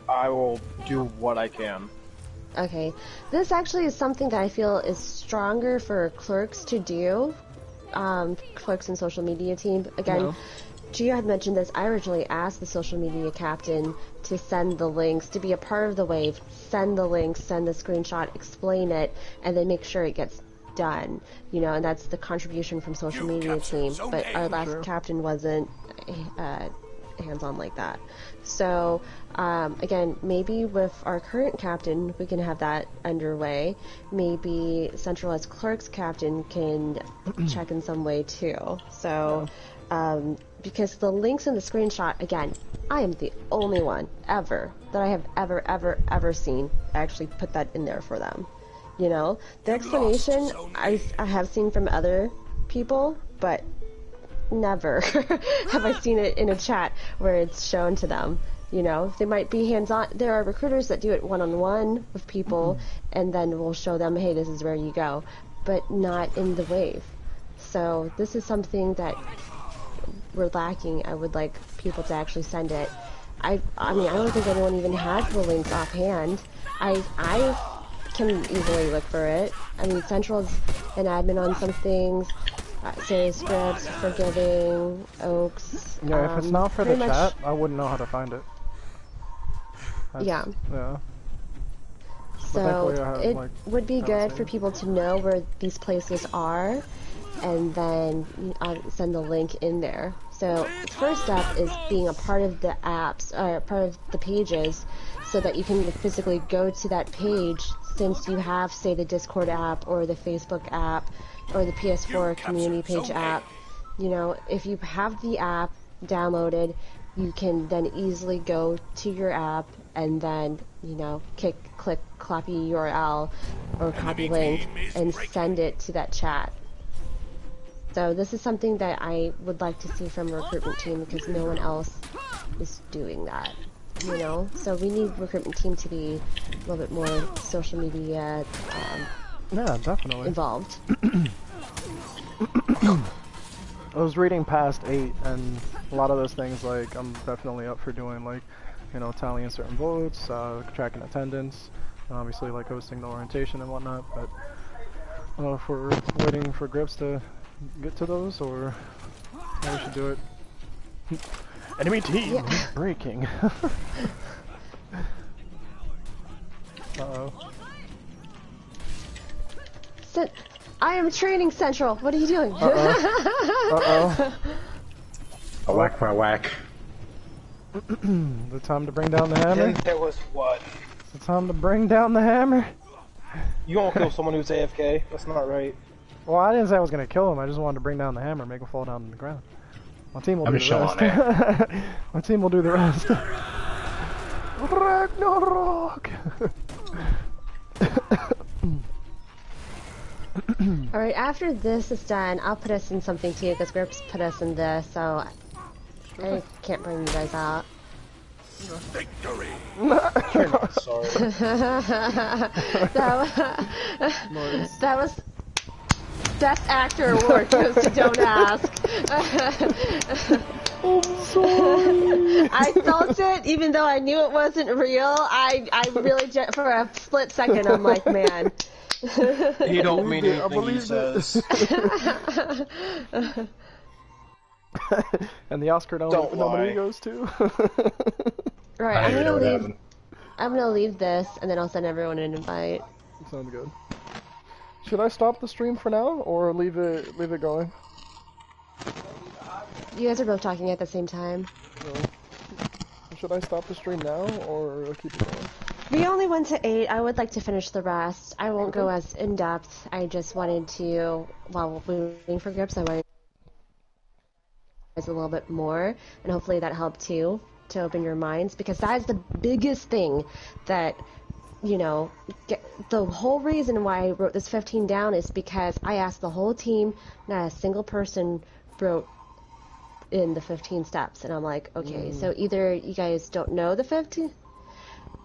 I will do what I can. Okay. This actually is something that I feel is stronger for clerks to do. Clerks and social media team. Again, Gio had mentioned this. I originally asked the social media captain to send the links, to be a part of the wave, send the links, send the screenshot, explain it, and then make sure it gets done. And that's the contribution from social media team. But our last captain wasn't hands-on like that. So, again, maybe with our current captain, we can have that underway. Maybe centralized clerks captain can check in some way too. So, because the links in the screenshot, again, I am the only one ever that I have ever seen actually put that in there for them. The explanation I have seen from other people, but never have I seen it in a chat where it's shown to them. They might be hands-on. There are recruiters that do it one-on-one with people, and then we'll show them, hey, this is where you go, but not in the wave. So this is something that we're lacking. I would like people to actually send it. I mean, I don't think anyone even has the links offhand. I can easily look for it. I mean, Central's an admin on some things. say scripts, forgiving, oaks. Yeah, if it's not for the pretty chat, much, I wouldn't know how to find it. yeah. Yeah. But So thankfully I have, it like, would be good for saved. people to know where these places are, and then send the link in there. So the first step is being a part of the apps, or part of the pages, so that you can physically go to that page since you have, say, the Discord app or the Facebook app or the PS4 community page app. You know, if you have the app downloaded, you can then easily go to your app and then, you know, click copy URL or copy link and send it to that chat. So this is something that I would like to see from a recruitment team because no one else is doing that, you know? So we need recruitment team to be a little bit more social media Yeah, definitely. involved. I was reading past 8, and a lot of those things, like, I'm definitely up for doing, like, you know, tallying certain votes, tracking attendance, and obviously, like, hosting the orientation and whatnot, but if we're waiting for Grips to get to those, or how we should do it. Enemy team breaking. Uh-oh. I am training central. What are you doing? Uh-oh. A whack for a whack. The time to bring down the hammer? Then there was what? The time to bring down the hammer? You won't kill someone who's AFK. That's not right. Well, I didn't say I was gonna kill him. I just wanted to bring down the hammer, make him fall down on the ground. My team will do the rest. My team will do the rest. Ragnarok! Alright, after this is done, I'll put us in something too, because Grips put us in this, so I can't bring you guys out. Victory! Sorry. That was Best Actor Award goes to Don't Ask. I'm sorry! I felt it, even though I knew it wasn't real. I really, for a split second, I'm like, man. He don't mean anything he says. And the Oscar nominee goes to? Right, I'm gonna leave this, and then I'll send everyone an invite. Sounds good. Should I stop the stream for now, or leave it going? You guys are both talking at the same time. No. Should I stop the stream now, or keep it going? We only went to 8. I would like to finish the rest. I won't go as in-depth. I just wanted to, while we were waiting for Grips, I wanted to a little bit more, and hopefully that helped too, to open your minds, because that is the biggest thing that, you know, the whole reason why I wrote this 15 down is because I asked the whole team, not a single person wrote in the 15 steps, and I'm like, okay, so either you guys don't know the 15,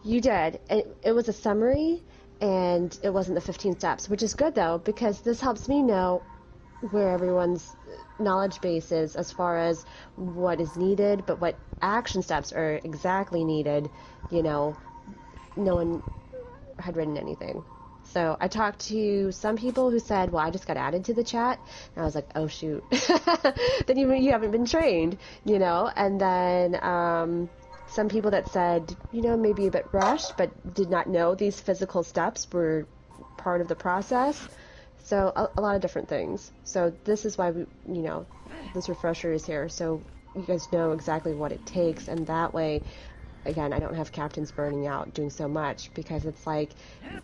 you did, it was a summary, and it wasn't the 15 steps, which is good though, because this helps me know where everyone's knowledge base is as far as what is needed, but what action steps are exactly needed, you know, no one had written anything. So I talked to some people who said, well, I just got added to the chat, and I was like, oh shoot, then you haven't been trained, you know, and then some people that said, you know, maybe a bit rushed, but did not know these physical steps were part of the process. So a lot of different things. So this is why we, you know, this refresher is here, so you guys know exactly what it takes, and that way, again, I don't have captains burning out doing so much, because it's like,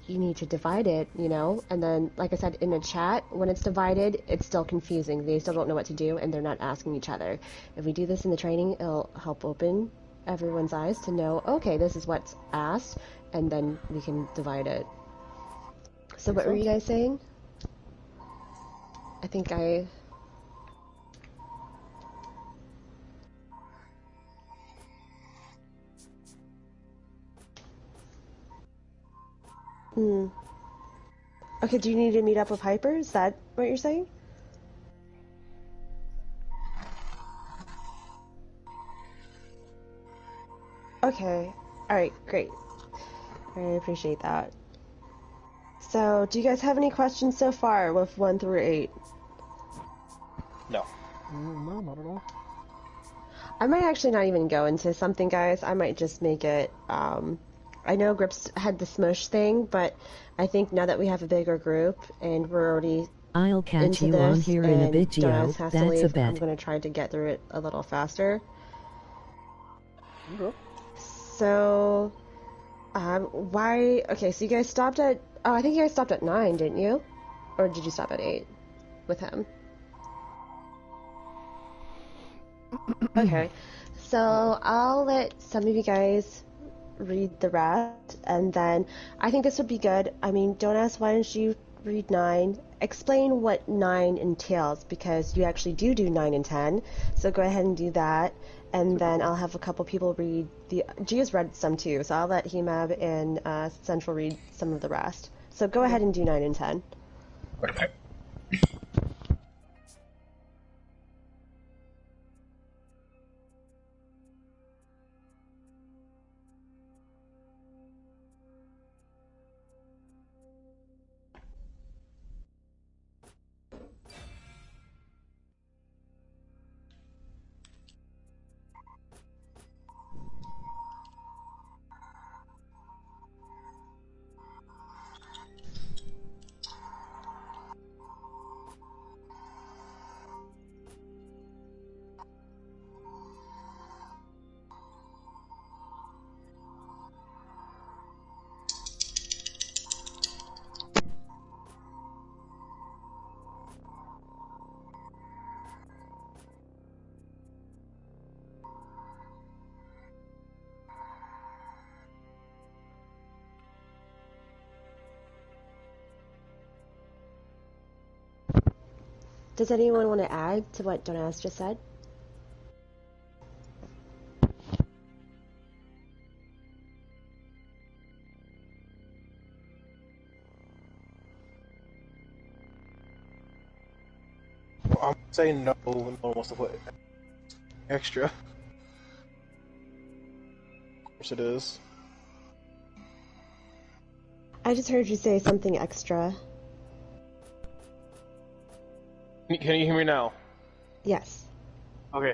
you need to divide it, you know, and then, like I said, in a chat, when it's divided, it's still confusing. They still don't know what to do, and they're not asking each other. If we do this in the training, it'll help open everyone's eyes to know, okay, this is what's asked, and then we can divide it. So what were you guys saying? I think I... Okay, do you need to meet up with Hyper? Is that what you're saying? Okay. Alright, great. I appreciate that. So, do you guys have any questions so far with 1 through 8? No. No, not at all. I might actually not even go into something, guys. I might just make it, I know Grips had the smush thing, but I think now that we have a bigger group and we're already I'll catch into you on this here in a and bit, Donas Gio. has to That's a leave, I'm bet. going to try to get through it a little faster. Okay. So, okay, so you guys stopped at, I think you guys stopped at 9, didn't you? Or did you stop at 8 with him? Okay, so I'll let some of you guys read the rest, and then I think this would be good. I mean, don't ask why don't you read 9. Explain what 9 entails, because you actually do 9 and 10, so go ahead and do that, and then I'll have a couple people read Gia's read some too, so I'll let Hemab and Central read some of the rest. So go ahead and do 9 and 10. Okay. Does anyone want to add to what Donas just said? I'm saying no. No one wants to put extra. Of course it is. I just heard you say something extra. Can you hear me now? Yes. Okay.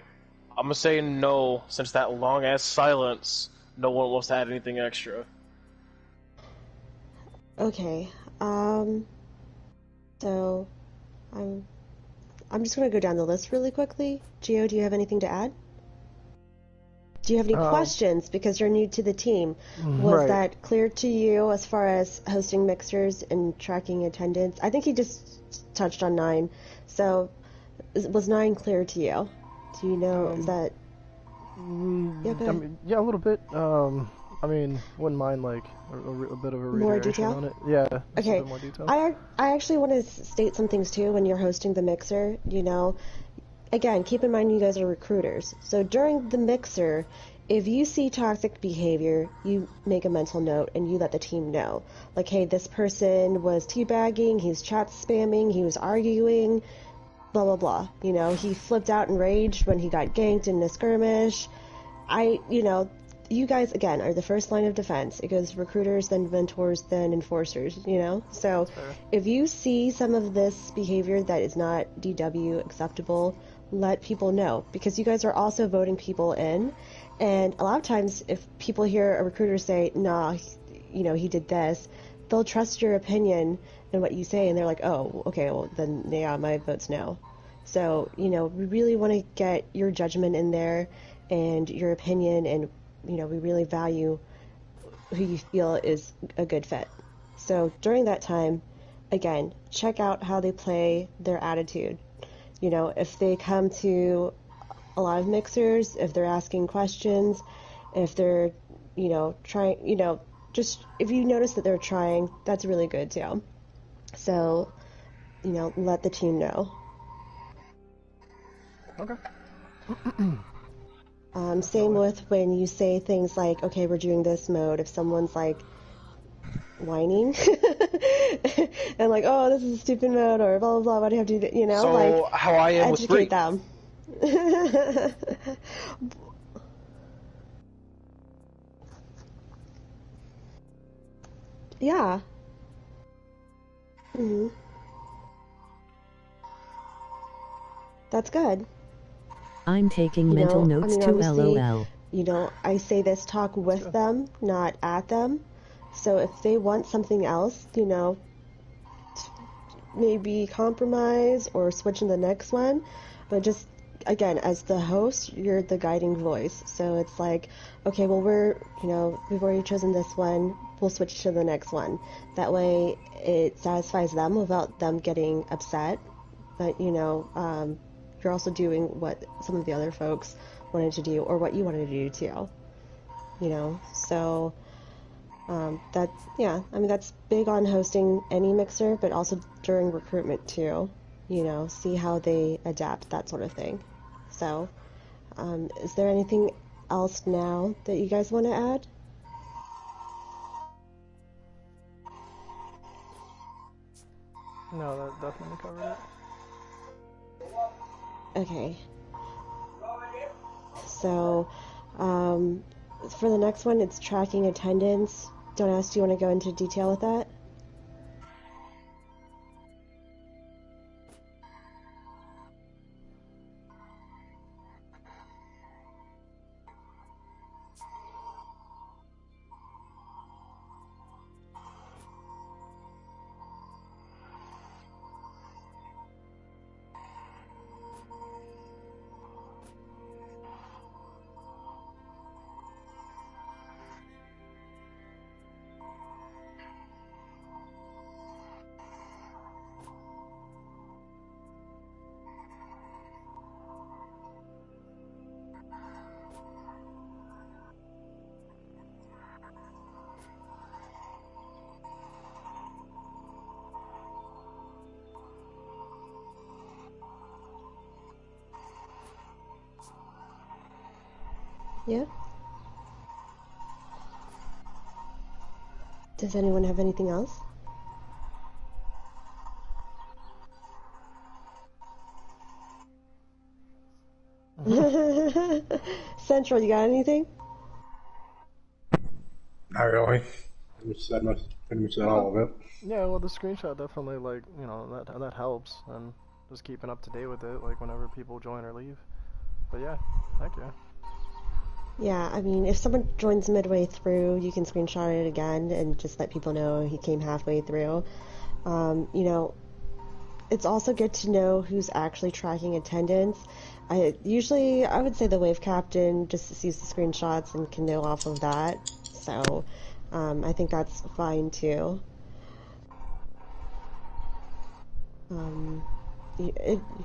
I'm gonna say no, since that long ass silence, no one wants to add anything extra. Okay. So I'm just gonna go down the list really quickly. Gio, do you have anything to add? Do you have any questions because you're new to the team? Was Right. that clear to you as far as hosting mixers and tracking attendance? I think he just touched on 9. So was 9 clear to you? Do you know, is that... Yeah, go I ahead. mean, yeah, a little bit. I mean, wouldn't mind like a bit of a More reiteration detail? on it. Yeah, just a Okay, bit more detail. I actually want to state some things too when you're hosting the mixer, you know. Again, keep in mind you guys are recruiters. So during the mixer, if you see toxic behavior, you make a mental note and you let the team know. Like, hey, this person was teabagging, he was chat spamming, he was arguing, blah, blah, blah. You know, he flipped out and raged when he got ganked in a skirmish. You guys, again, are the first line of defense. It goes recruiters, then mentors, then enforcers, you know? So if you see some of this behavior that is not DW acceptable, let people know. Because you guys are also voting people in. And a lot of times, if people hear a recruiter say, nah, he did this, they'll trust your opinion and what you say, and they're like, oh, okay, well, then, yeah, my vote's no. So, we really want to get your judgment in there and your opinion, and we really value who you feel is a good fit. So during that time, again, check out how they play, their attitude. If they come to a lot of mixers, if they're asking questions, if they're, trying, just if you notice that they're trying, that's really good too. So, let the team know. Okay. Same with when you say things like, okay, we're doing this mode. If someone's like whining and like, oh, this is a stupid mode, or blah, blah, blah, why do you have to do that? So, like, how I am with Bree. educate them. Yeah. that's good. I'm taking You mental know, I notes mean, to obviously, LOL. you know, I say this talk with them, not at them. So if they want something else, you know, maybe compromise or switch in the next one, but just again, as the host, you're the guiding voice. So it's like, okay, well, we've already chosen this one, we'll switch to the next one. That way it satisfies them without them getting upset. But, you know, you're also doing what some of the other folks wanted to do or what you wanted to do too, you know? So, that's big on hosting any mixer, but also during recruitment too, you know, see how they adapt, that sort of thing. So, is there anything else now that you guys want to add? No, that definitely covered it. Okay. So, for the next one, it's tracking attendance. Don't ask, do you want to go into detail with that? Yeah? Does anyone have anything else? Central, you got anything? Not really. Pretty much said all of it. Yeah, well, the screenshot definitely, like, you know, that helps, and just keeping up to date with it, like, whenever people join or leave. But yeah, thank you. Yeah, I mean, if someone joins midway through, you can screenshot it again and just let people know he came halfway through. You know, it's also good to know who's actually tracking attendance. I would say the wave captain just sees the screenshots and can know off of that. So, I think that's fine too. You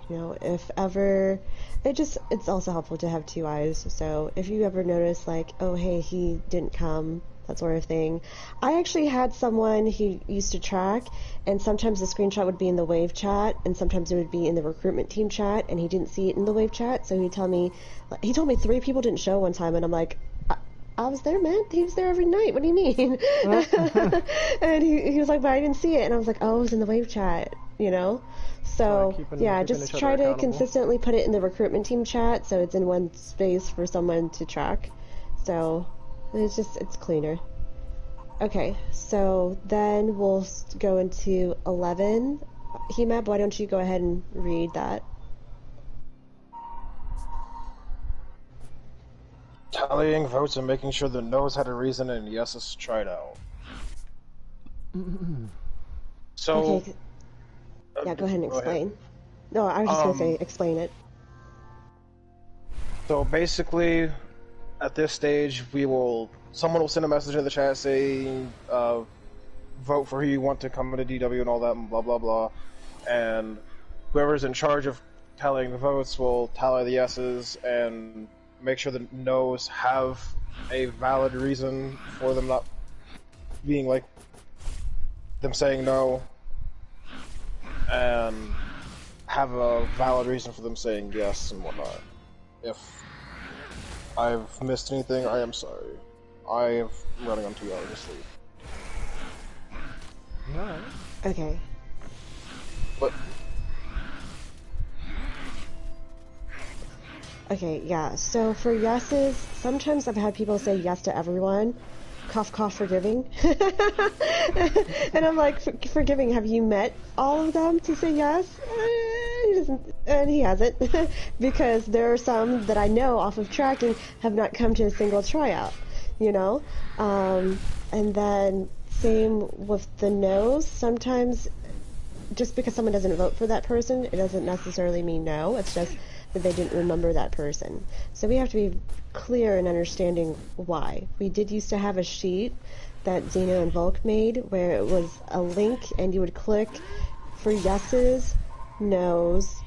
know, if ever, it's also helpful to have two eyes. So if you ever notice, like, oh, hey, he didn't come, that sort of thing. I actually had someone who used to track, and sometimes the screenshot would be in the wave chat, and sometimes it would be in the recruitment team chat, and he didn't see it in the wave chat, so he told me 3 people didn't show one time, and I'm like, I was there, man. He was there every night. What do you mean? And he was like, but I didn't see it. And I was like, oh, it was in the wave chat, you know? So, keeping just each other try to accountable. consistently put it in the recruitment team chat so it's in one space for someone to track. So, it's cleaner. Okay, so then we'll go into 11. Hemab, why don't you go ahead and read that? Tallying votes and making sure the no's had a reason and yeses tried out. So, Okay. Yeah, go ahead and explain. No, I was just going to say, explain it. So basically, at this stage, someone will send a message in the chat saying, vote for who you want to come into DW and all that, and blah blah blah. And whoever's in charge of tallying the votes will tally the yeses and make sure the no's have a valid reason for them not being like them saying no, and have a valid reason for them saying yes and whatnot. If I've missed anything, I am sorry. I'm running on 2 hours of sleep. Alright. Okay. But Okay, yeah. So for yeses, sometimes I've had people say yes to everyone. Cough, cough, forgiving. And I'm like, forgiving, have you met all of them to say yes? and he hasn't, because there are some that I know off of tracking have not come to a single tryout, you know? And then same with the no's. Sometimes just because someone doesn't vote for that person, it doesn't necessarily mean no. It's just that they didn't remember that person. So we have to be clear in understanding why. We did used to have a sheet that Zeno and Volk made where it was a link and you would click for yeses, nos,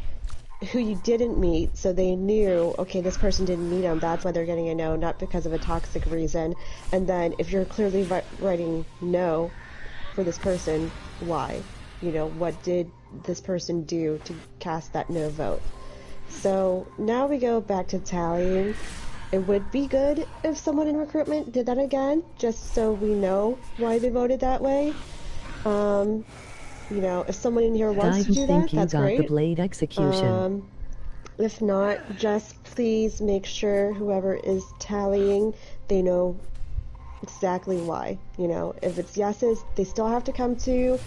who you didn't meet, so they knew, okay, this person didn't meet them, that's why they're getting a no, not because of a toxic reason. And then if you're clearly writing no for this person, why? You know, what did this person do to cast that no vote? So now we go back to tallying. It would be good if someone in recruitment did that again, just so we know why they voted that way. You know, if someone in here wants to do that, that's got great. the blade execution. If not, just please make sure whoever is tallying, they know exactly why. You know, if it's yeses, they still have to come to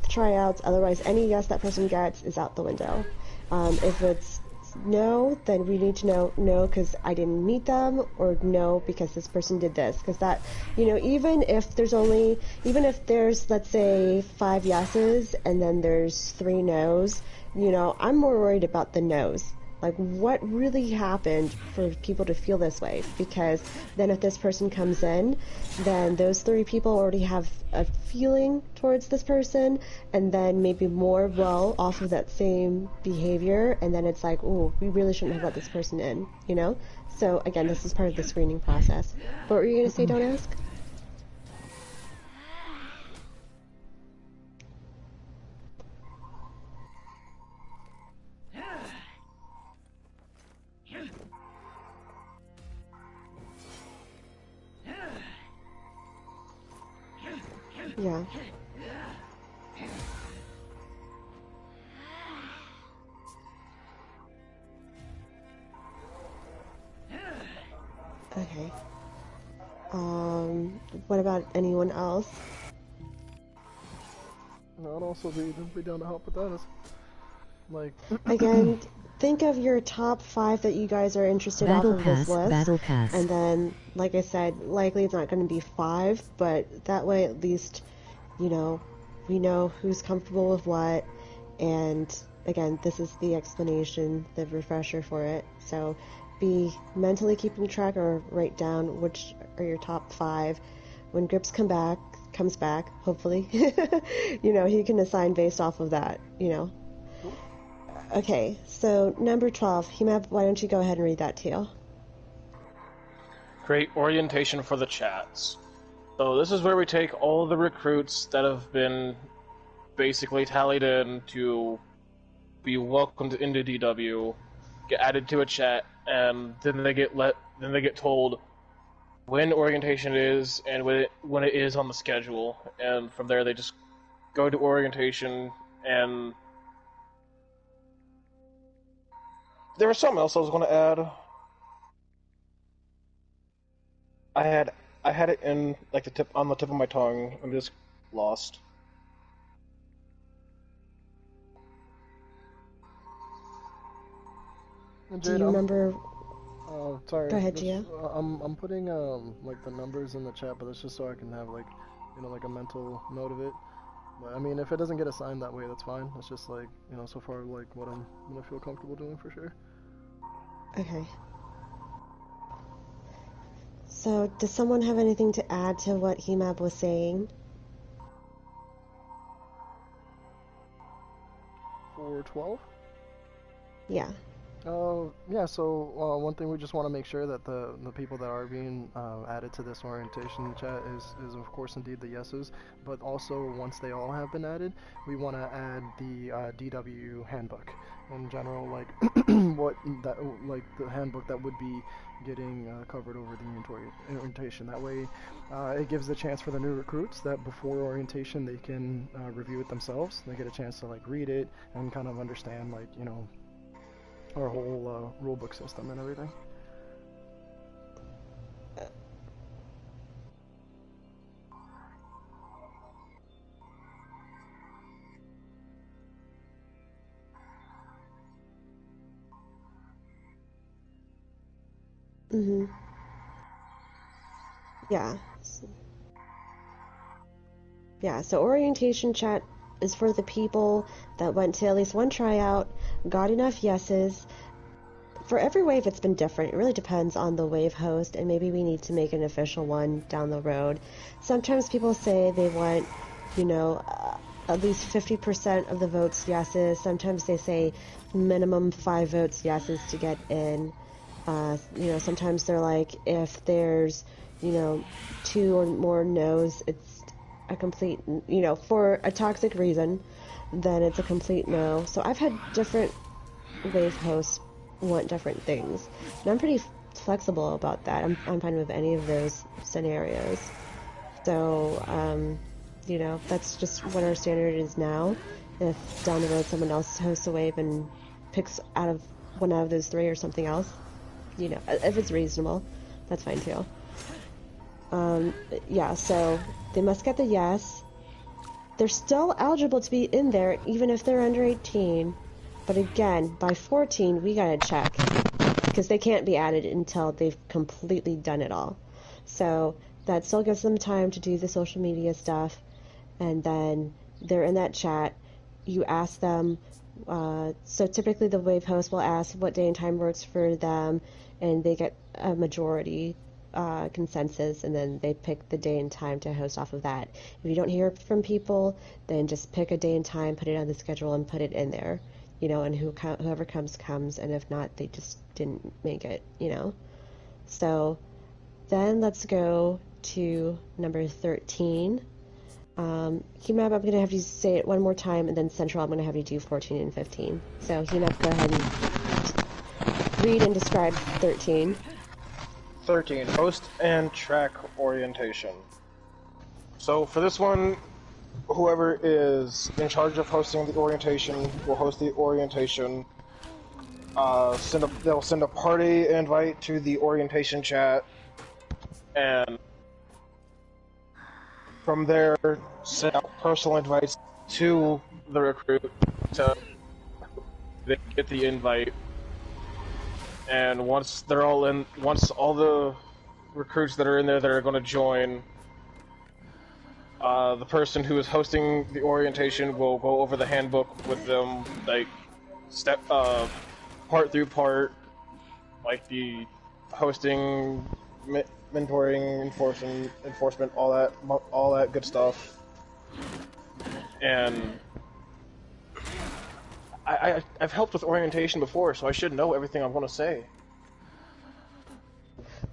the tryouts. Otherwise, any yes that person gets is out the window. If it's no, then we need to know no because I didn't meet them, or no because this person did this. Because that, you know, even if there's, let's say, 5 yeses and then there's 3 nos, you know, I'm more worried about the nos. Like, what really happened for people to feel this way? Because then if this person comes in, then those 3 people already have a feeling towards this person, and then maybe more well off of that same behavior, and then it's like, ooh, we really shouldn't have let this person in, you know? So, again, this is part of the screening process. What were you going to say, Don't Ask? Yeah. Okay. What about anyone else? I'd also be down to help with that. Is like Again, think of your top 5 that you guys are interested Battle off of this pass, list. battle pass. And then, like I said, likely it's not going to be 5, but that way at least, you know, we know who's comfortable with what. And again, this is the explanation, the refresher for it. So be mentally keeping track or write down which are your top 5. When Grips comes back, hopefully, you know, he can assign based off of that, you know. Okay, so number 12, Hemab, why don't you go ahead and read that too? Create orientation for the chats. So this is where we take all the recruits that have been basically tallied in to be welcomed into DW, get added to a chat, and then they get told when orientation is and when it is on the schedule, and from there they just go to orientation. And there was something else I was going to add. I had it in like on the tip of my tongue. I'm just lost. And Do Jade, you remember? sorry. Go ahead, this- Gio. I'm putting like the numbers in the chat, but it's just so I can have like, you know, like a mental note of it. But I mean, if it doesn't get assigned that way, that's fine. It's just like, you know, so far like what I'm gonna feel comfortable doing for sure. Okay. So, does someone have anything to add to what Hemab was saying? For 12. Yeah. Yeah, so one thing we just want to make sure that the people that are being added to this orientation chat is of course indeed the yeses, but also once they all have been added, we want to add the DW handbook in general, like what that like the handbook that would be getting covered over the orientation. That way, it gives the chance for the new recruits that before orientation they can review it themselves. They get a chance to like read it and kind of understand like, you know, our whole rulebook system and everything. Mhm. Yeah. Yeah, so orientation chat is for the people that went to at least one tryout, got enough yeses. For every wave, it's been different. It really depends on the wave host, and maybe we need to make an official one down the road. Sometimes people say they want, at least 50% of the votes yeses. Sometimes they say minimum 5 votes yeses to get in. Sometimes they're like, if there's, 2 or more no's, it's a complete, for a toxic reason, then it's a complete no. So I've had different wave hosts want different things, and I'm pretty flexible about that. I'm fine with any of those scenarios. So, that's just what our standard is now. If down the road someone else hosts a wave and picks one out of those 3 or something else, if it's reasonable, that's fine too. So they must get the yes. They're still eligible to be in there even if they're under 18. But again, by 14, we gotta check, because they can't be added until they've completely done it all. So that still gives them time to do the social media stuff, and then they're in that chat. You ask them, so typically the wave host will ask what day and time works for them, and they get a majority consensus, and then they pick the day and time to host off of that. If you don't hear from people, then just pick a day and time, put it on the schedule, and put it in there. And whoever comes, and if not, they just didn't make it, So then let's go to number 13. Hemab, I'm going to have you say it one more time, and then Central, I'm going to have you do 14 and 15. So Hemab, go ahead and read and describe 13. 13, host and track orientation. So for this one, whoever is in charge of hosting the orientation will host the orientation. They'll send a party invite to the orientation chat, and from there send out personal invites to the recruit to they get the invite. And once they're all in, once all the recruits that are in there that are going to join, the person who is hosting the orientation will go over the handbook with them, like part through part, like the hosting, mentoring, enforcement, all that good stuff. And I've helped with orientation before, so I should know everything I'm going to say.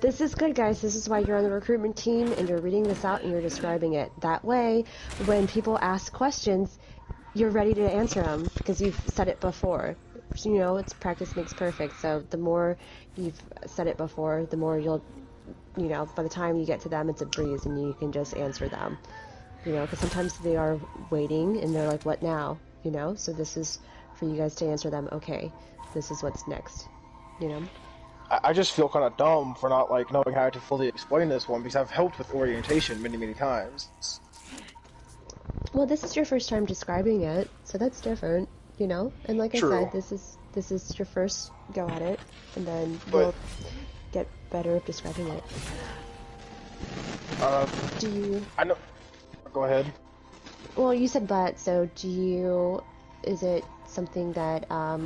This is good, guys. This is why you're on the recruitment team, and you're reading this out and you're describing it. That way, when people ask questions, you're ready to answer them because you've said it before. It's practice makes perfect. So the more you've said it before, the more you'll, by the time you get to them, it's a breeze and you can just answer them. Because sometimes they are waiting and they're like, what now? So this is for you guys to answer them, okay, this is what's next, I just feel kind of dumb for not knowing how to fully explain this one, because I've helped with orientation many times. Well, this is your first time describing it, so that's different, And like True. I said, this is your first go at it, and then you'll get better at describing it. Do you? I know. Go ahead. Well, you said but, so is it something that, are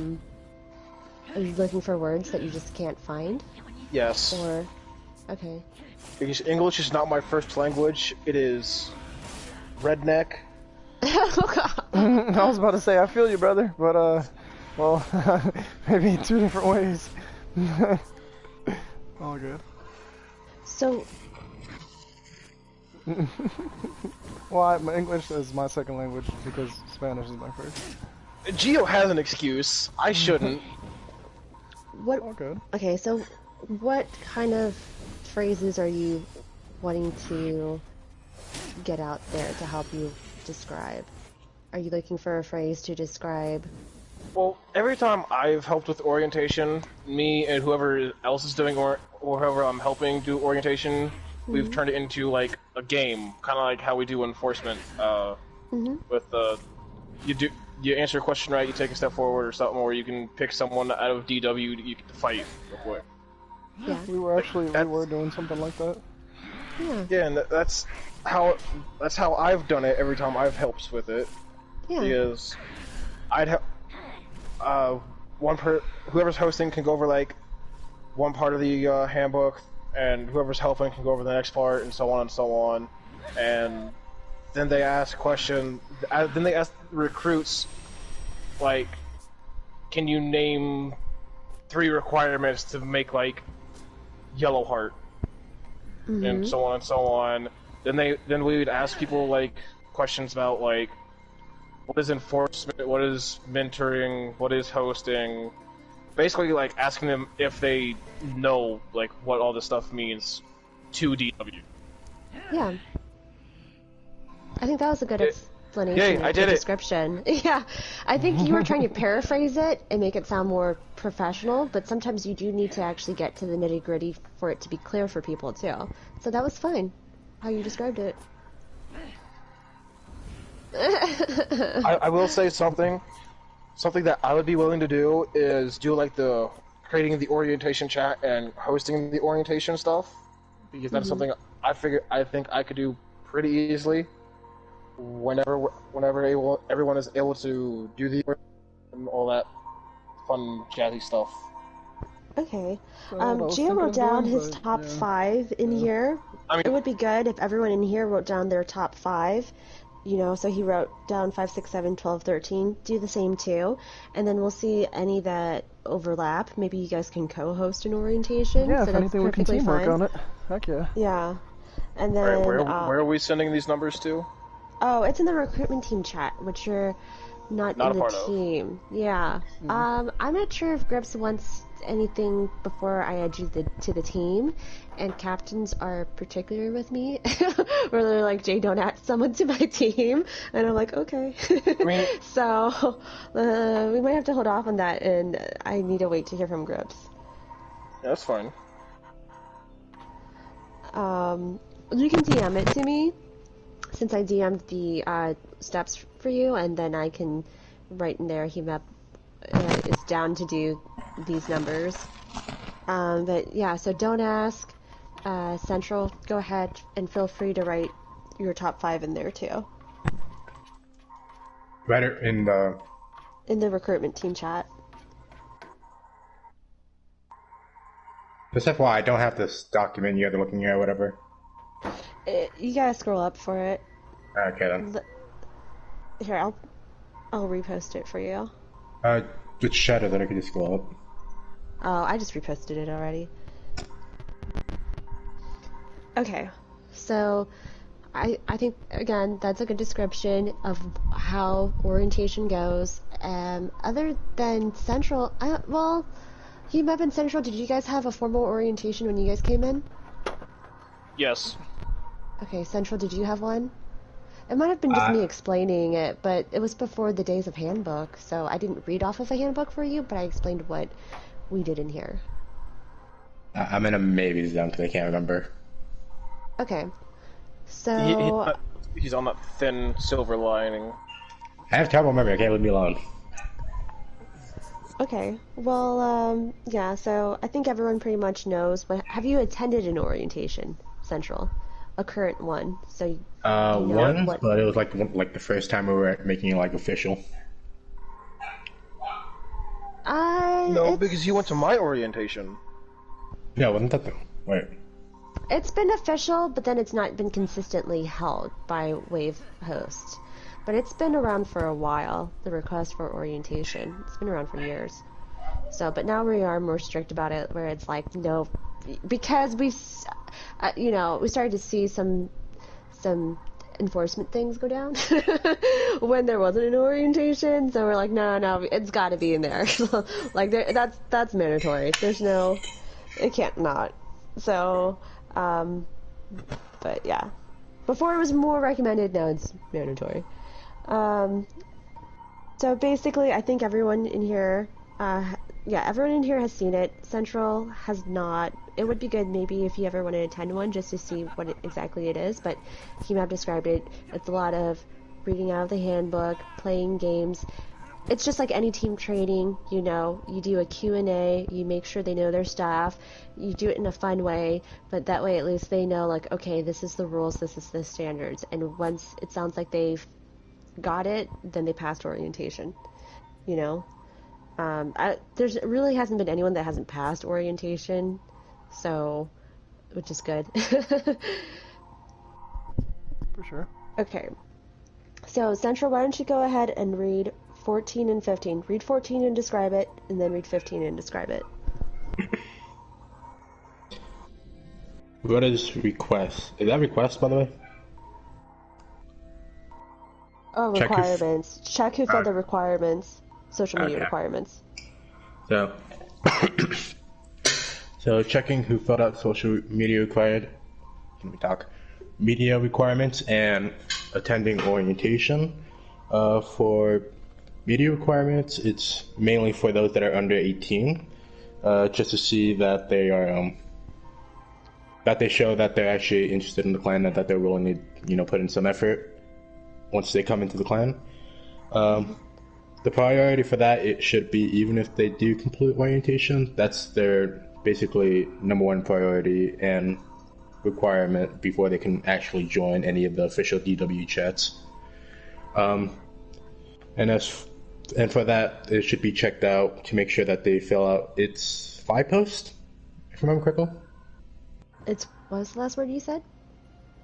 you looking for words that you just can't find? Yes. Or, okay. Because English is not my first language, it is redneck. I was about to say, I feel you, brother, but, well, maybe in 2 different ways. All good. So... Well, my English is my second language because Spanish is my first. Gio has an excuse. I shouldn't. What? All good. Okay, so what kind of phrases are you wanting to get out there to help you describe? Are you looking for a phrase to describe? Well, every time I've helped with orientation, me and whoever else is doing or whoever I'm helping do orientation, we've turned it into a game, kind of like how we do enforcement. With you answer a question right, you take a step forward or something, or you can pick someone out of DW you get to fight real quick. Yeah. We were doing something like that. Yeah. Yeah, and that's how I've done it every time I've helped with it. Yeah. Is I'd have whoever's hosting can go over like one part of the handbook, and whoever's helping can go over the next part, and so on and so on. And then they ask then they ask the recruits, like, can you name 3 requirements to make like Yellow Heart, and so on and so on. Then we would ask people like questions about like what is enforcement, what is mentoring, what is hosting. Basically, like asking them if they know like what all this stuff means to DW. Yeah. I think that was a good explanation. Yay, I did it. Description. Yeah. I think you were trying to paraphrase it and make it sound more professional, but sometimes you do need to actually get to the nitty-gritty for it to be clear for people too. So that was fine, how you described it. I will say something that I would be willing to do is do like the creating the orientation chat and hosting the orientation stuff, because that's something I think I could do pretty easily whenever everyone is able to do the and all that fun jazzy stuff. Okay. So I was Gio wrote thinking of down doing, his but, top yeah. 5 in here. I mean, It would be good if everyone in here wrote down their top 5. You know, so he wrote down 5, 6, 7, 12, 13. Do the same too. And then we'll see any that overlap. Maybe you guys can co-host an orientation. Yeah, so if that's anything, we can perfectly teamwork fine. on it. Heck yeah. Yeah. And then... Alright, where are we sending these numbers to? Oh, it's in the recruitment team chat, which you're not Not in a the part of. team. Yeah. I'm not sure if Grips wants anything before I add you to the team, and captains are particular with me, where they're like, Jay, don't add someone to my team, and I'm like, okay. I mean, So, we might have to hold off on that, and I need to wait to hear from Grips. yeah, that's fine. You can DM it to me, since I DM'd the steps for you, and then I can write in there he is down to do these numbers. But yeah, so don't ask. Central, go ahead and feel free to write your top 5 in there too. Write it in the recruitment team chat. Just FYI, I don't have this document you guys are looking at or whatever. You gotta scroll up for it. Okay then. Here, I'll repost it for you. Which shadow that I could just go up. Oh, I just reposted it already. Okay, so I think, again, that's a good description of how orientation goes. Other than Central, well, you met in Central, did you guys have a formal orientation when you guys came in? Yes. Okay, Central, did you have one? It might have been just me explaining it, but it was before the days of handbook, so I didn't read off of a handbook for you, but I explained what we did in here. I'm in a maybe zone because I can't remember. Okay, so... He's on that thin silver lining. I have terrible memory, I can't leave me alone. Okay, well, yeah, so I think everyone pretty much knows, but have you attended an orientation, Central? A current one, so you know once, but it was like the first time we were making it like official. No, because you went to my orientation. Yeah, wasn't that the... Wait. It's been official, but then it's not been consistently held by Wave host. But it's been around for a while, the request for orientation. It's been around for years. So, but now we are more strict about it, where it's like, no, because we started to see some enforcement things go down when there wasn't an orientation. So we're like, no, it's got to be in there. Like, that's mandatory. There's no, it can't not. So, but yeah, before it was more recommended. Now it's mandatory. So basically, I think everyone in here, everyone in here has seen it. Central has not. It would be good maybe if you ever want to attend one just to see what exactly it is, but Hemab described it. It's a lot of reading out of the handbook, playing games, it's just like any team training, you know, you do a Q&A, you make sure they know their staff, you do it in a fun way, but that way at least they know, like, okay, this is the rules, this is the standards, and once it sounds like they've got it, then they passed orientation, you know? There's really hasn't been anyone that hasn't passed orientation, so, which is good. For sure. Okay. So, Central, why don't you go ahead and read 14 and 15. Read 14 and describe it, and then read 15 and describe it. What is request? Is that request, by the way? Oh, Check requirements. Check who filled the requirements. Social media Okay. requirements. So, so checking who filled out social media media requirements and attending orientation. For media requirements, it's mainly for those that are under 18, just to see that they are that they show that they're actually interested in the clan and that they're willing to, you know, put in some effort once they come into the clan. The priority for that, it should be, even if they do complete orientation, that's their basically number one priority and requirement before they can actually join any of the official DW chats. And for that, it should be checked out to make sure that they fill out. It's 5 posts, if I remember correctly. What was the last word you said?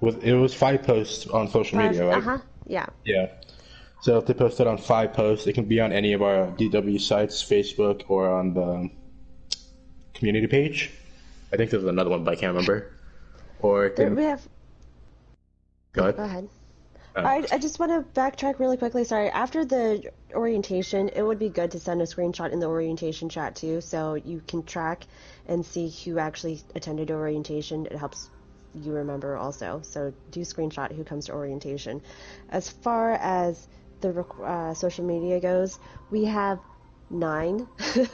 It was 5 posts on social media, right? Uh-huh, yeah. Yeah. So if they post it on 5 posts, it can be on any of our DW sites, Facebook, or on the community page. I think there's another one, but I can't remember. Or it can... We have... Go ahead. Go ahead. I just want to backtrack really quickly. Sorry. After the orientation, it would be good to send a screenshot in the orientation chat too, so you can track and see who actually attended orientation. It helps you remember also. So do screenshot who comes to orientation. As far as the social media goes, we have 9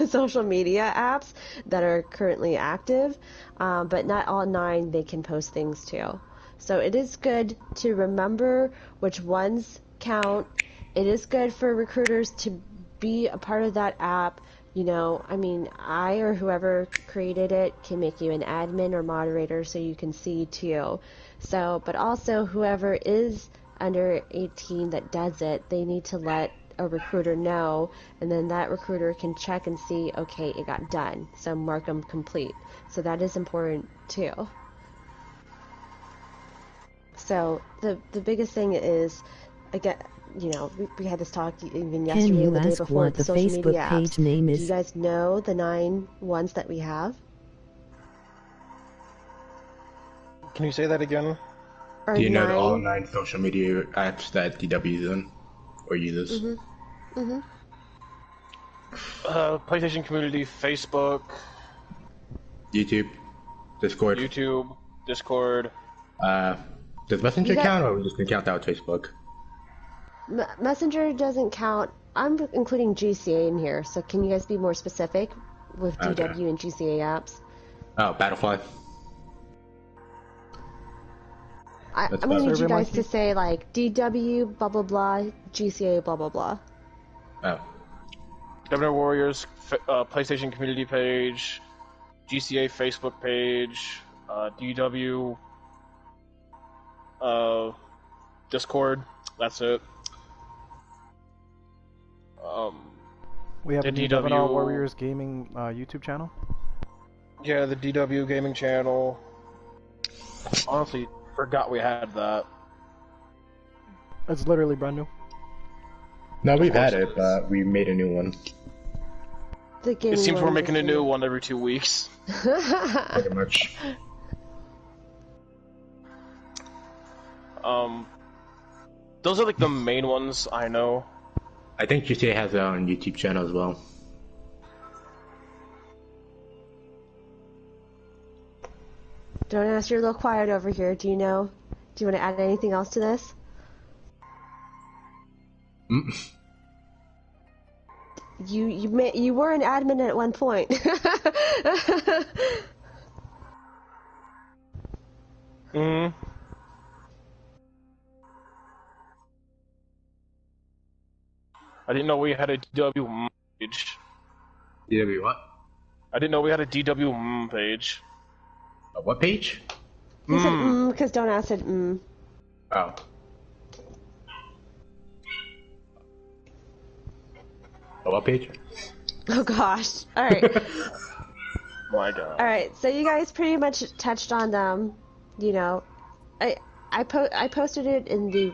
social media apps that are currently active, but not all 9 they can post things to. So it is good to remember which ones count. It is good for recruiters to be a part of that app. You know, I mean, I or whoever created it can make you an admin or moderator so you can see too. So, but also whoever is under 18 that does it, they need to let a recruiter know, and then that recruiter can check and see, okay, it got done. So mark them complete. So that is important too. So the biggest thing is, again, you know, we had this talk even yesterday. Can you and the day ask before, what the social Facebook media page apps. name Do is? you guys know the 9 ones that we have? Can you say that again? Or Do you know 9? all 9 social media apps that DW is in or uses? PlayStation Community, Facebook, YouTube, Discord. Discord. Does Messenger You got- count, or are we just gonna count that with Facebook? Messenger doesn't count. I'm including GCA in here, so can you guys be more specific with Okay. DW and GCA apps? Oh, Battlefly. I'm That's going to need Survey you guys Monkey? to say, like, DW, blah, blah, blah, GCA, blah, blah, blah. Oh, Governor Warriors, PlayStation Community page, GCA Facebook page, DW, Discord. That's it. We have The a new DW Devon Warriors Gaming YouTube channel. Yeah, the DW gaming channel. Honestly, forgot we had that. It's literally brand new. no, we've course had it it, is. but we made a new one. The It gaming seems we're ones making a is new one every 2 weeks. Pretty much. Those are like the main ones I know. I think GTA has their own YouTube channel as well. Don't ask, you're a little quiet over here. Do you know? Do you want to add anything else to this? You were an admin at one point. Mm. I didn't know we had a DW page. DW what? I didn't know we had a DW page. A what page? He said because Don't Ask said Oh. A what page? Oh gosh. Alright. My God. Alright, so you guys pretty much touched on them. You know, I posted it in the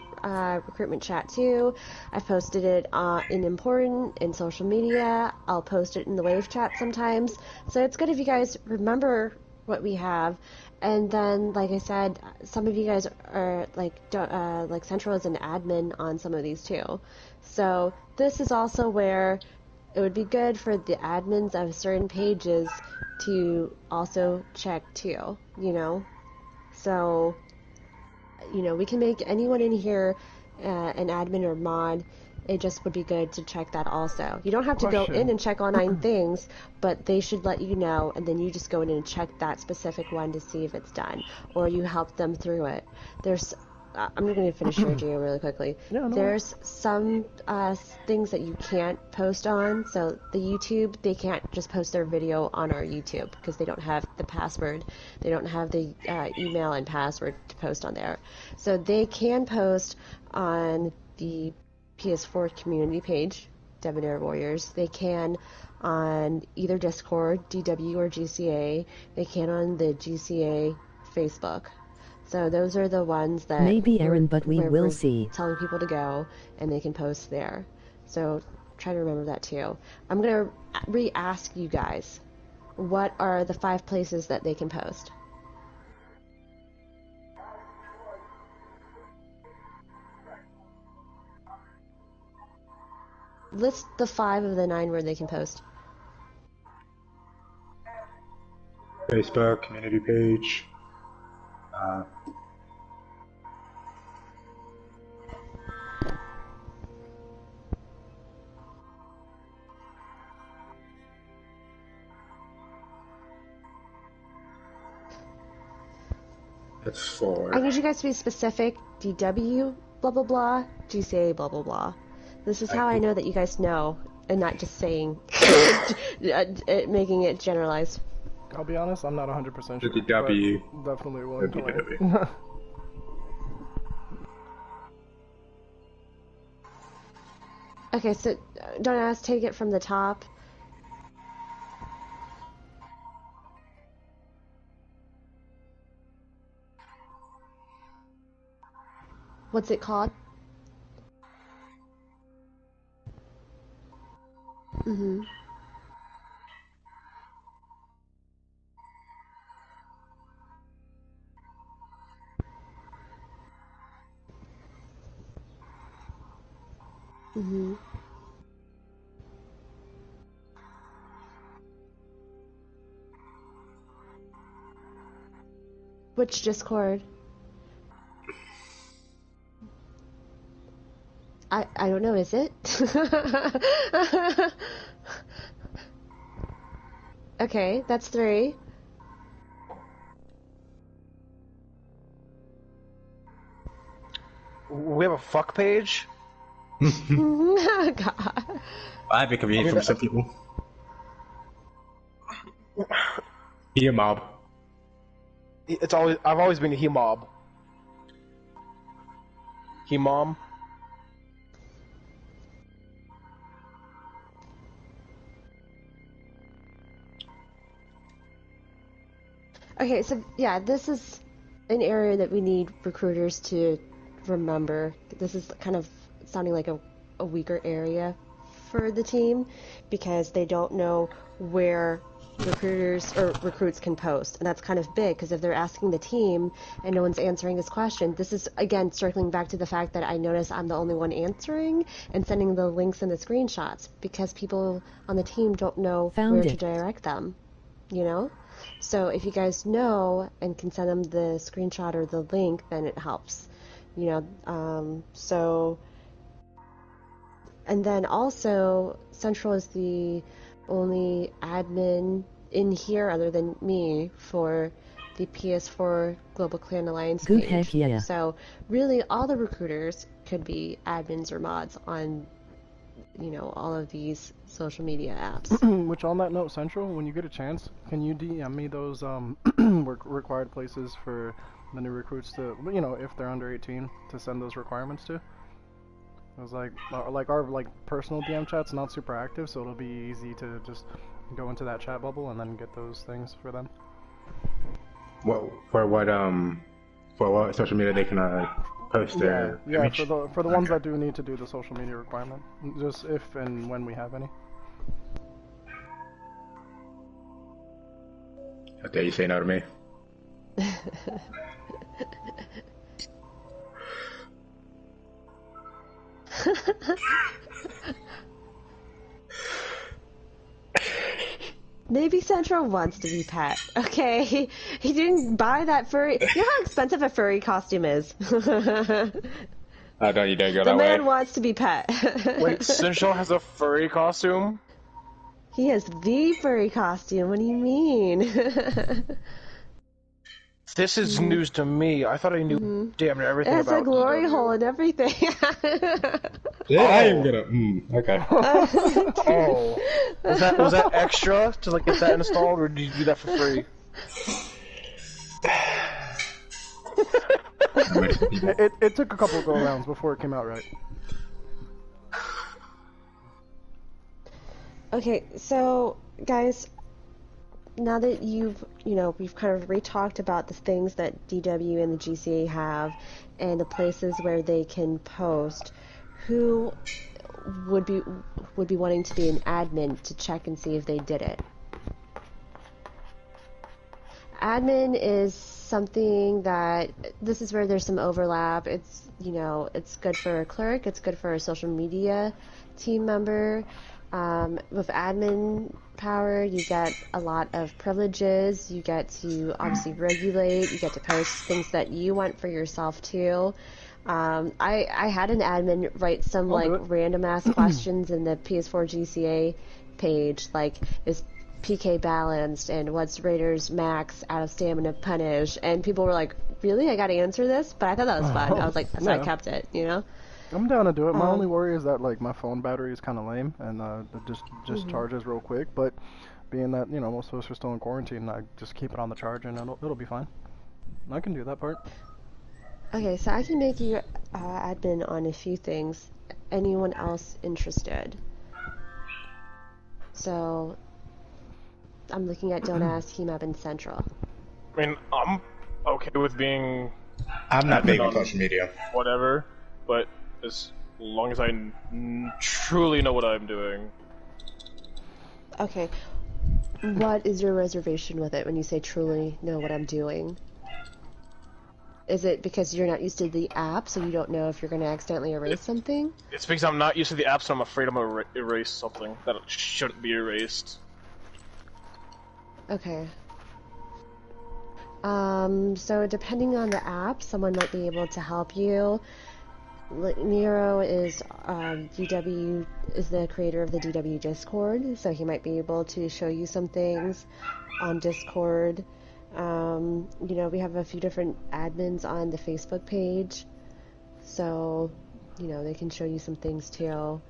recruitment chat too. I posted it in important in social media. I'll post it in the wave chat sometimes. So it's good if you guys remember what we have. And then, like I said, some of you guys are like Central is an admin on some of these too. So this is also where it would be good for the admins of certain pages to also check too, you know? So, you know, we can make anyone in here an admin or mod. It just would be good to check that also. You don't have to go in and check all 9 things, but they should let you know, and then you just go in and check that specific one to see if it's done, or you help them through it. There's I'm going to finish your video really quickly. Yeah, no There's some things that you can't post on. So the YouTube, they can't just post their video on our YouTube because they don't have the password. They don't have the email and password to post on there. So they can post on the PS4 community page, Debonair Warriors. They can on either Discord, DW, or GCA. They can on the GCA Facebook. So those are the ones that Maybe Aaron, but we will see. Telling people to go, and they can post there. So try to remember that too. I'm gonna re-ask you guys, what are the 5 places that they can post? List the 5 of the 9 where they can post. Facebook, community page. That's 4. I need you guys to be specific. DW, blah blah blah, GCA, blah blah blah. This is how I know that you guys know, and not just saying, making it generalized. I'll be honest, I'm not 100% sure. W. But definitely willing to W. learn. Okay, so don't ask, take it from the top. What's it called? Mm-hmm. Mm-hmm. Which Discord? I don't know, is it? Okay, that's 3. We have a fuck page? God. I've been convenient from some people. Be a mob. I've always been a he mob. He mom. Okay, so yeah, this is an area that we need recruiters to remember. This is kind of sounding like a weaker area for the team because they don't know where recruiters or recruits can post, and that's kind of big because if they're asking the team and no one's answering this question, this is again circling back to the fact that I notice I'm the only one answering and sending the links and the screenshots because people on the team don't know where to direct them, you know? So if you guys know and can send them the screenshot or the link, then it helps, you know. So, and then also Central is the only admin in here other than me for the PS4 Global Clan Alliance Good page. heck yeah. So really all the recruiters could be admins or mods on you know, all of these social media apps. Which, on that note, Central, when you get a chance, can you DM me those required places for the new recruits to, you know, if they're under 18, to send those requirements to? It was like our personal DM chat's not super active, so it'll be easy to just go into that chat bubble and then get those things for them. For what social media they can post their image? for the ones that do need to do the social media requirement, just if and when we have any. How dare you say no to me? Maybe Central wants to be pet. Okay, he didn't buy that furry. You know how expensive a furry costume is. Oh, don't you dare go The that way. man wants to be pet. Wait, Central has a furry costume? He has the furry costume. What do you mean? This is news to me. I thought I knew damn near everything It has about a glory DW. hole and everything. Yeah, I am gonna. Okay. Oh, was that extra to like get that installed, or did you do that for free? It took a couple go rounds before it came out right. Okay, so guys, now that we've kind of re-talked about the things that DW and the GCA have and the places where they can post, who would be wanting to be an admin to check and see if they did it? Admin is something that, this is where there's some overlap. It's, it's good for a clerk, it's good for a social media team member. With admin power, you get a lot of privileges. You get to obviously regulate. You get to post things that you want for yourself too. I had an admin write some random ass questions in the PS4 GCA page, like, is PK balanced and what's Raiders max out of stamina punish? And people were like, really? I got to answer this? But I thought that was fun. I was like, so I kept it, I'm down to do it. My only worry is that my phone battery is kind of lame and it just charges real quick. But being that most of us are still in quarantine, I just keep it on the charge and it'll be fine. I can do that part. Okay, so I can make you admin on a few things. Anyone else interested? So I'm looking at Don't Ask, Hemab, and Central. I mean, I'm okay with being. I'm not big on social media. Whatever, but as long as I truly know what I'm doing. Okay. What is your reservation with it when you say truly know what I'm doing? Is it because you're not used to the app, so you don't know if you're going to accidentally erase something? It's because I'm not used to the app, so I'm afraid I'm going to erase something that shouldn't be erased. Okay. So depending on the app, someone might be able to help you. Nero is DW is the creator of the DW Discord, so he might be able to show you some things on Discord. We have a few different admins on the Facebook page, so they can show you some things too.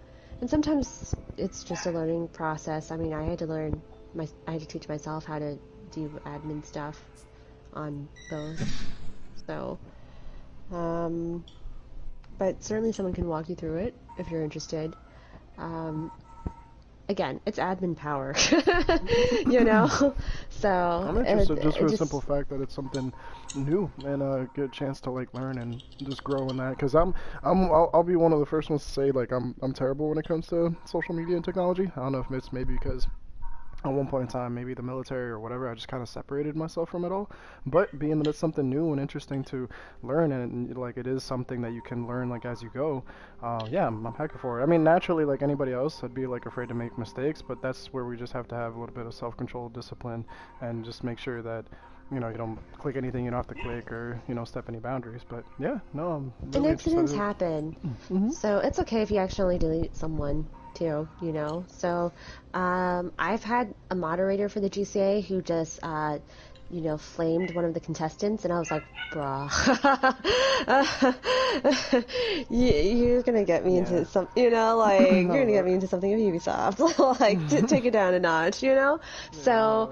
And sometimes it's just a learning process. I mean, I had to teach myself how to do admin stuff on those. So, but certainly someone can walk you through it if you're interested. Again, it's admin power, So I'm interested just for the simple fact that it's something new and a good chance to learn and just grow in that. Because I'll be one of the first ones to say I'm terrible when it comes to social media and technology. I don't know if it's maybe because at one point in time, maybe the military or whatever, I just kind of separated myself from it all. But being that it's something new and interesting to learn, and it is something that you can learn as you go, I'm happy for it. I mean, naturally, like anybody else, I'd be afraid to make mistakes, but that's where we just have to have a little bit of self-control, discipline, and just make sure that you don't click anything you don't have to click or step any boundaries. But yeah, no, I'm really and accidents excited. happen, so it's okay if you accidentally delete someone too, So I've had a moderator for the GCA who just flamed one of the contestants, and I was like, bruh, you're gonna get me into some, you're gonna get me into something of Ubisoft, like, take it down a notch, So,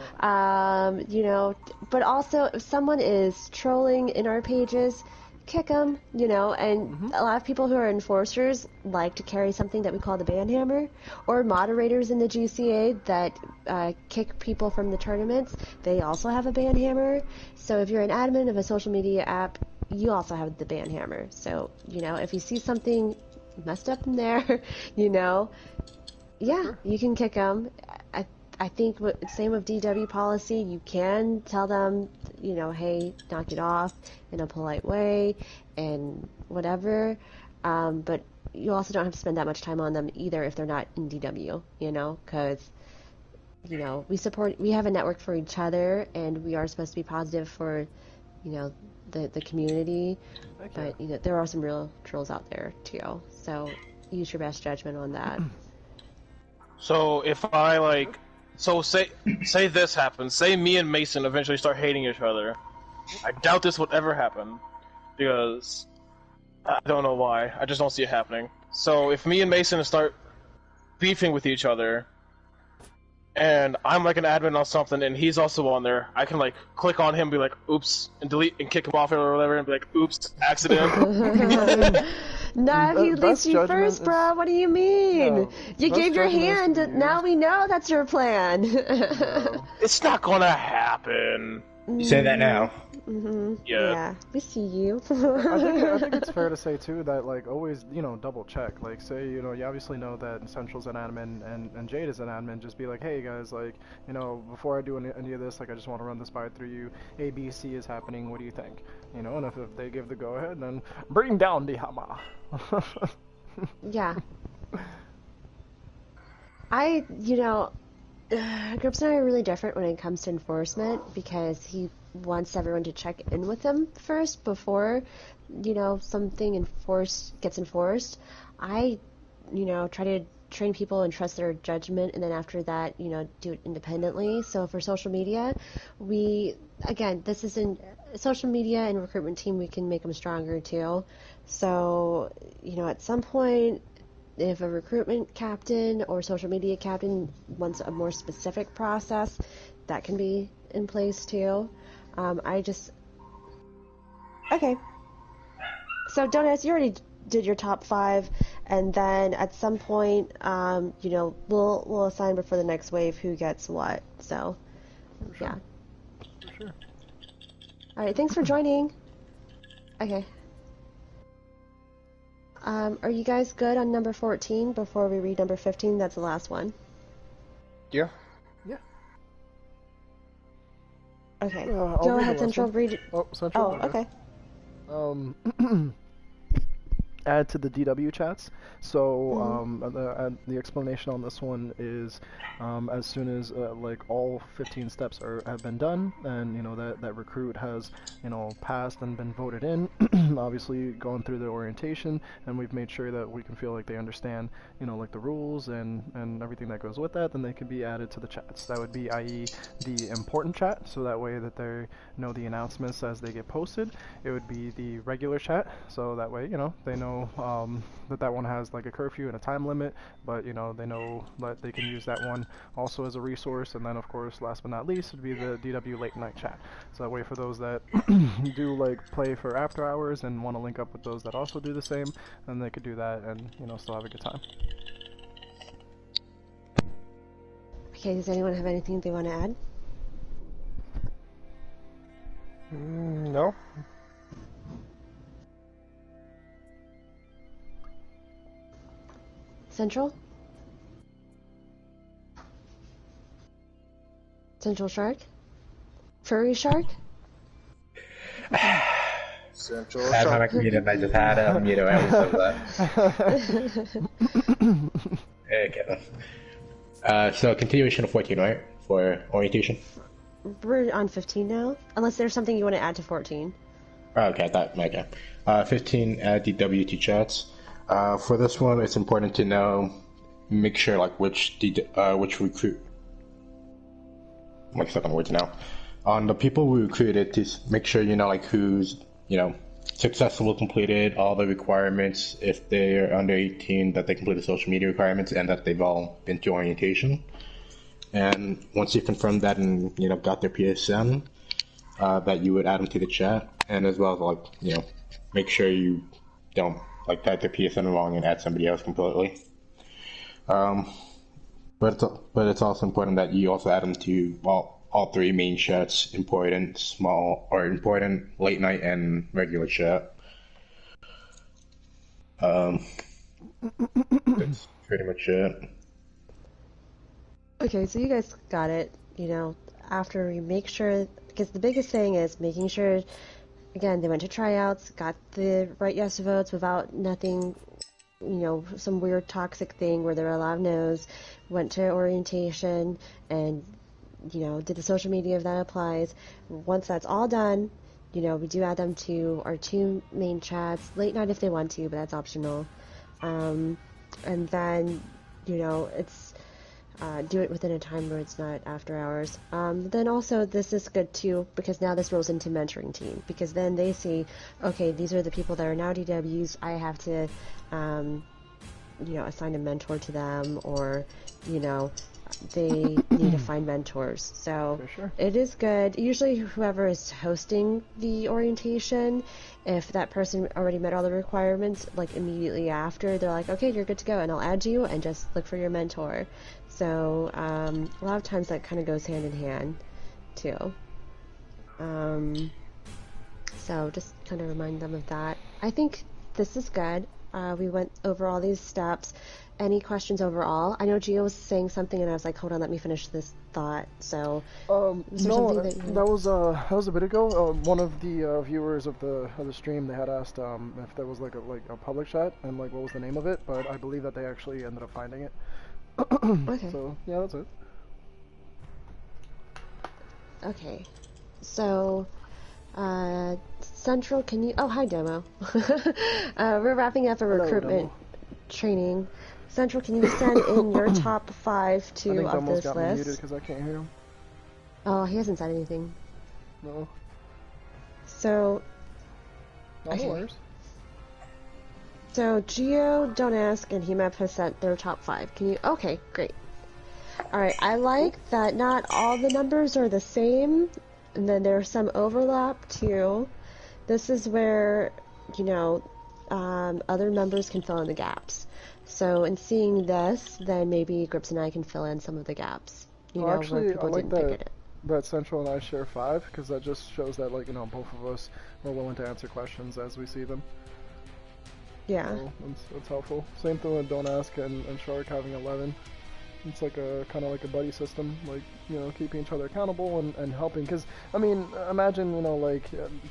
but also, if someone is trolling in our pages, kick them, and a lot of people who are enforcers like to carry something that we call the ban hammer, or moderators in the GCA that kick people from the tournaments. They also have a ban hammer. So if you're an admin of a social media app, you also have the ban hammer. So, if you see something messed up in there, you can kick them. I think same with DW policy. You can tell them, hey, knock it off in a polite way and whatever. But you also don't have to spend that much time on them either if they're not in DW, because, we have a network for each other, and we are supposed to be positive for, the community. But, there are some real trolls out there too. So use your best judgment on that. So if I say this happens, say me and Mason eventually start hating each other. I doubt this would ever happen, because I don't know why. I just don't see it happening. So if me and Mason start beefing with each other, and I'm like an admin on something, and he's also on there, I can click on him, and be like, oops, and delete and kick him off or whatever, and be like, oops, accident. Nah, he leaves you first, bro. What do you mean? No, you gave your hand, now we know that's your plan. It's not gonna happen. You say that now. Yeah. We see you. I think it's fair to say too that always double check. Say you obviously know that Central's an admin and Jade is an admin. Just be like, hey guys, before I do any of this, I just want to run this by through you. A, B, C is happening. What do you think? And if they give the go ahead, then bring down the hammer. Yeah. Grips and I are really different when it comes to enforcement, because he wants everyone to check in with him first before, something gets enforced. I, try to train people and trust their judgment, and then after that, do it independently. So for social media, this is in social media and recruitment team, we can make them stronger too. So, at some point, if a recruitment captain or social media captain wants a more specific process, that can be in place too. Okay. So, Donuts, you already did your top 5, and then at some point, we'll assign before the next wave who gets what. So, yeah. For sure. All right. Thanks for joining. Okay. Are you guys good on number 14 before we read number 15? That's the last one. Yeah. Yeah. Okay. I'll Go read ahead, the last Central. one. Read it. Oh, Central. Oh, okay. Add to the DW chats. So the explanation on this one is as soon as all 15 steps have been done, and that recruit has passed and been voted in, obviously gone through the orientation, and we've made sure that we can feel like they understand the rules and everything that goes with that, then they can be added to the chats. That would be, i.e., the important chat, so that way that they know the announcements as they get posted. It would be the regular chat, so that way they know that one has a curfew and a time limit, but they know that they can use that one also as a resource. And then of course, last but not least, would be the DW late night chat, so that way for those that do play for after hours and want to link up with those that also do the same, then they could do that and still have a good time. Okay, does anyone have anything they want to add? No. Central? Central Shark? Furry Shark? Central I had my computer and I just had a mute away, so okay. So continuation of 14, right? For orientation? We're on 15 now, unless there's something you want to add to 14. Oh, okay, okay. 15, add the WT chats. For this one, it's important to know, make sure which recruit. I'm stuck on words now. On the people we recruited, to make sure you know like who's successfully completed all the requirements. If they're under 18, that they completed social media requirements and that they've all been to orientation. And once you confirm that and got their PSN, that you would add them to the chat, and as well as make sure you don't type their PSN wrong and add somebody else completely. But it's also important that you also add them to all three main chats: important, small, or important, late night, and regular chat. That's pretty much it. Okay, so you guys got it. After we make sure, because the biggest thing is making sure, again, they went to tryouts, got the right yes votes without nothing, some weird toxic thing where there were a lot of no's, went to orientation, and, did the social media if that applies. Once that's all done, we do add them to our two main chats, late night if they want to, but that's optional. And then, it's... do it within a time where it's not after hours. Then also this is good too, because now this rolls into mentoring team, because then they see, okay, these are the people that are now DWs, I have to, assign a mentor to them, or, they need to find mentors. So sure. It is good. Usually whoever is hosting the orientation, if that person already met all the requirements, immediately after, they're like, okay, you're good to go, and I'll add you, and just look for your mentor. So a lot of times that kind of goes hand in hand too. So just kind of remind them of that. I think this is good. We went over all these steps. Any questions overall? I know Gio was saying something, and I was like, hold on, let me finish this thought. So, that was a bit ago. One of the viewers of the stream, they had asked if there was a public chat and what was the name of it, but I believe that they actually ended up finding it. Okay. So yeah, that's it. Okay. So, Central, can you... Oh, hi, Demo. We're wrapping up a recruitment training. Central, can you send in your top 5 of this list? I think Demo's got me muted because I can't hear him. Oh, he hasn't said anything. No. So... No worries. So, Geo, Don't Ask, and Hemap has sent their top 5. Can you... Okay, great. Alright, I like that not all the numbers are the same, and then there's some overlap, too. This is where, other members can fill in the gaps. So, in seeing this, then maybe Grips and I can fill in some of the gaps. Actually, where people I like didn't pick it. that Central and I share 5, because that just shows that, both of us are willing to answer questions as we see them. Yeah. So that's helpful. Same thing with Don't Ask and Shark having 11. It's kind of like a buddy system, keeping each other accountable and helping. Because imagine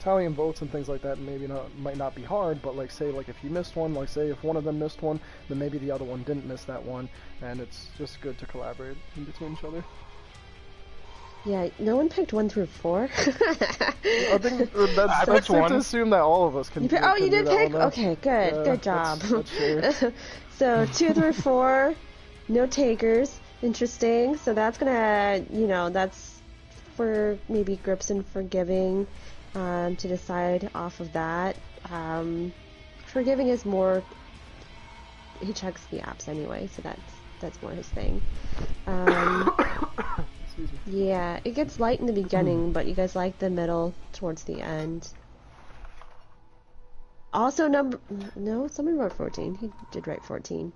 tallying votes and things like that. Might not be hard, but say if you missed one, say if one of them missed one, then maybe the other one didn't miss that one, and it's just good to collaborate in between each other. Yeah, no one picked 1 through 4. I think that's safe to assume that all of us can. You did pick? Okay, good. Good job. That's So 2 through 4, no takers. Interesting. So that's gonna, that's for maybe Grips and Forgiving to decide off of that. Forgiving is more, he checks the apps anyway, so that's more his thing. Yeah, it gets light in the beginning, but you guys like the middle towards the end. Also, no, someone wrote 14. He did write 14.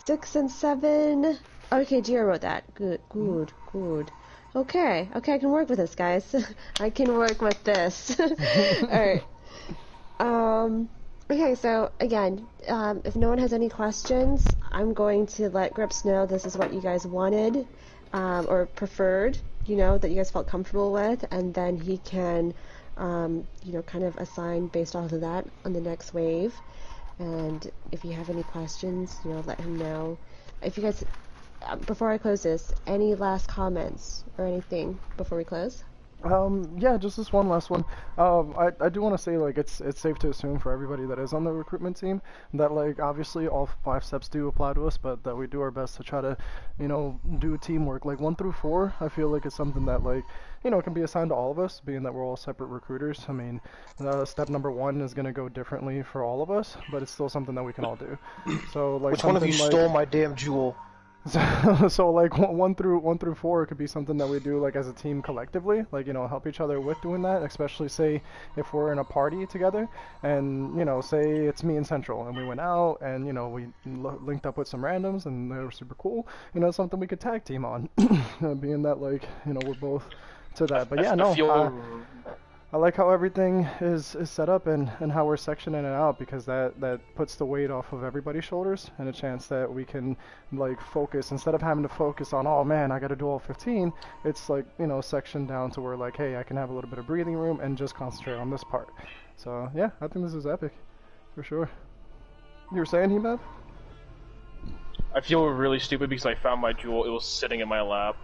6 and 7. Okay, Gio wrote that. Good. Okay, I can work with this, guys. I can work with this. Alright. Okay, so again, if no one has any questions, I'm going to let Grips know this is what you guys wanted, or preferred, that you guys felt comfortable with, and then he can, kind of assign based off of that on the next wave. And if you have any questions, let him know. If you guys, before I close this, any last comments or anything before we close? Yeah, just this one last one. I do want to say, like, it's safe to assume for everybody that is on the recruitment team that, like, obviously all 5 steps do apply to us, but that we do our best to try to, do teamwork. Like 1 through 4, I feel like it's something that, like, can be assigned to all of us, being that we're all separate recruiters. I mean, step number 1 is gonna go differently for all of us, but it's still something that we can all do. So, like, Which one of you something like. stole my damn jewel? So like 1 through 4 could be something that we do like as a team collectively, like help each other with doing that, especially say if we're in a party together and say it's me and Central and we went out and we linked up with some randoms and they were super cool, something we could tag team on, being that like we're both to that. But yeah, no, I like how everything is set up and how we're sectioning it out, because that puts the weight off of everybody's shoulders and a chance that we can like focus instead of having to focus on, oh man, I gotta do all 15. It's like sectioned down to where like, hey, I can have a little bit of breathing room and just concentrate on this part. So yeah, I think this is epic for sure. You were saying, Hemab? I feel really stupid because I found my jewel. It was sitting in my lap.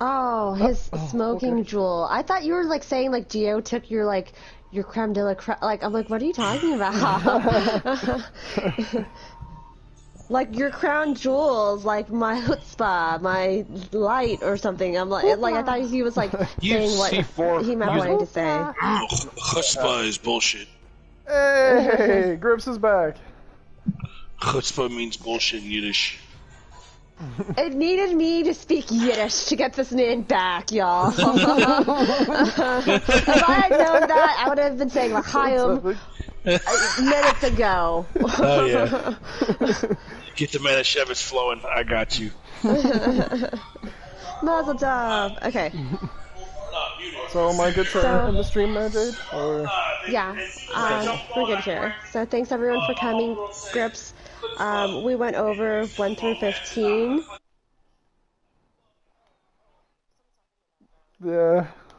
Oh, his smoking okay. jewel. I thought you were like saying like Geo took your like your creme de la creme. Like I'm like, what are you talking about? Like your crown jewels, like my chutzpah, my light or something. I'm like I thought he was like saying what he meant wanted to say. Chutzpah is bullshit. Hey, Grips is back. Chutzpah means bullshit in Yiddish. It needed me to speak Yiddish to get this man back, y'all. If I had known that, I would have been saying L'chaim minutes ago. Oh yeah. Get the Manischewitz flowing. I got you. Mazel tov. Okay. So am I good to end the stream now, Jade? Or... Yeah, we're good here. So thanks everyone for coming, Grips. We went over 1 through 15. Yeah.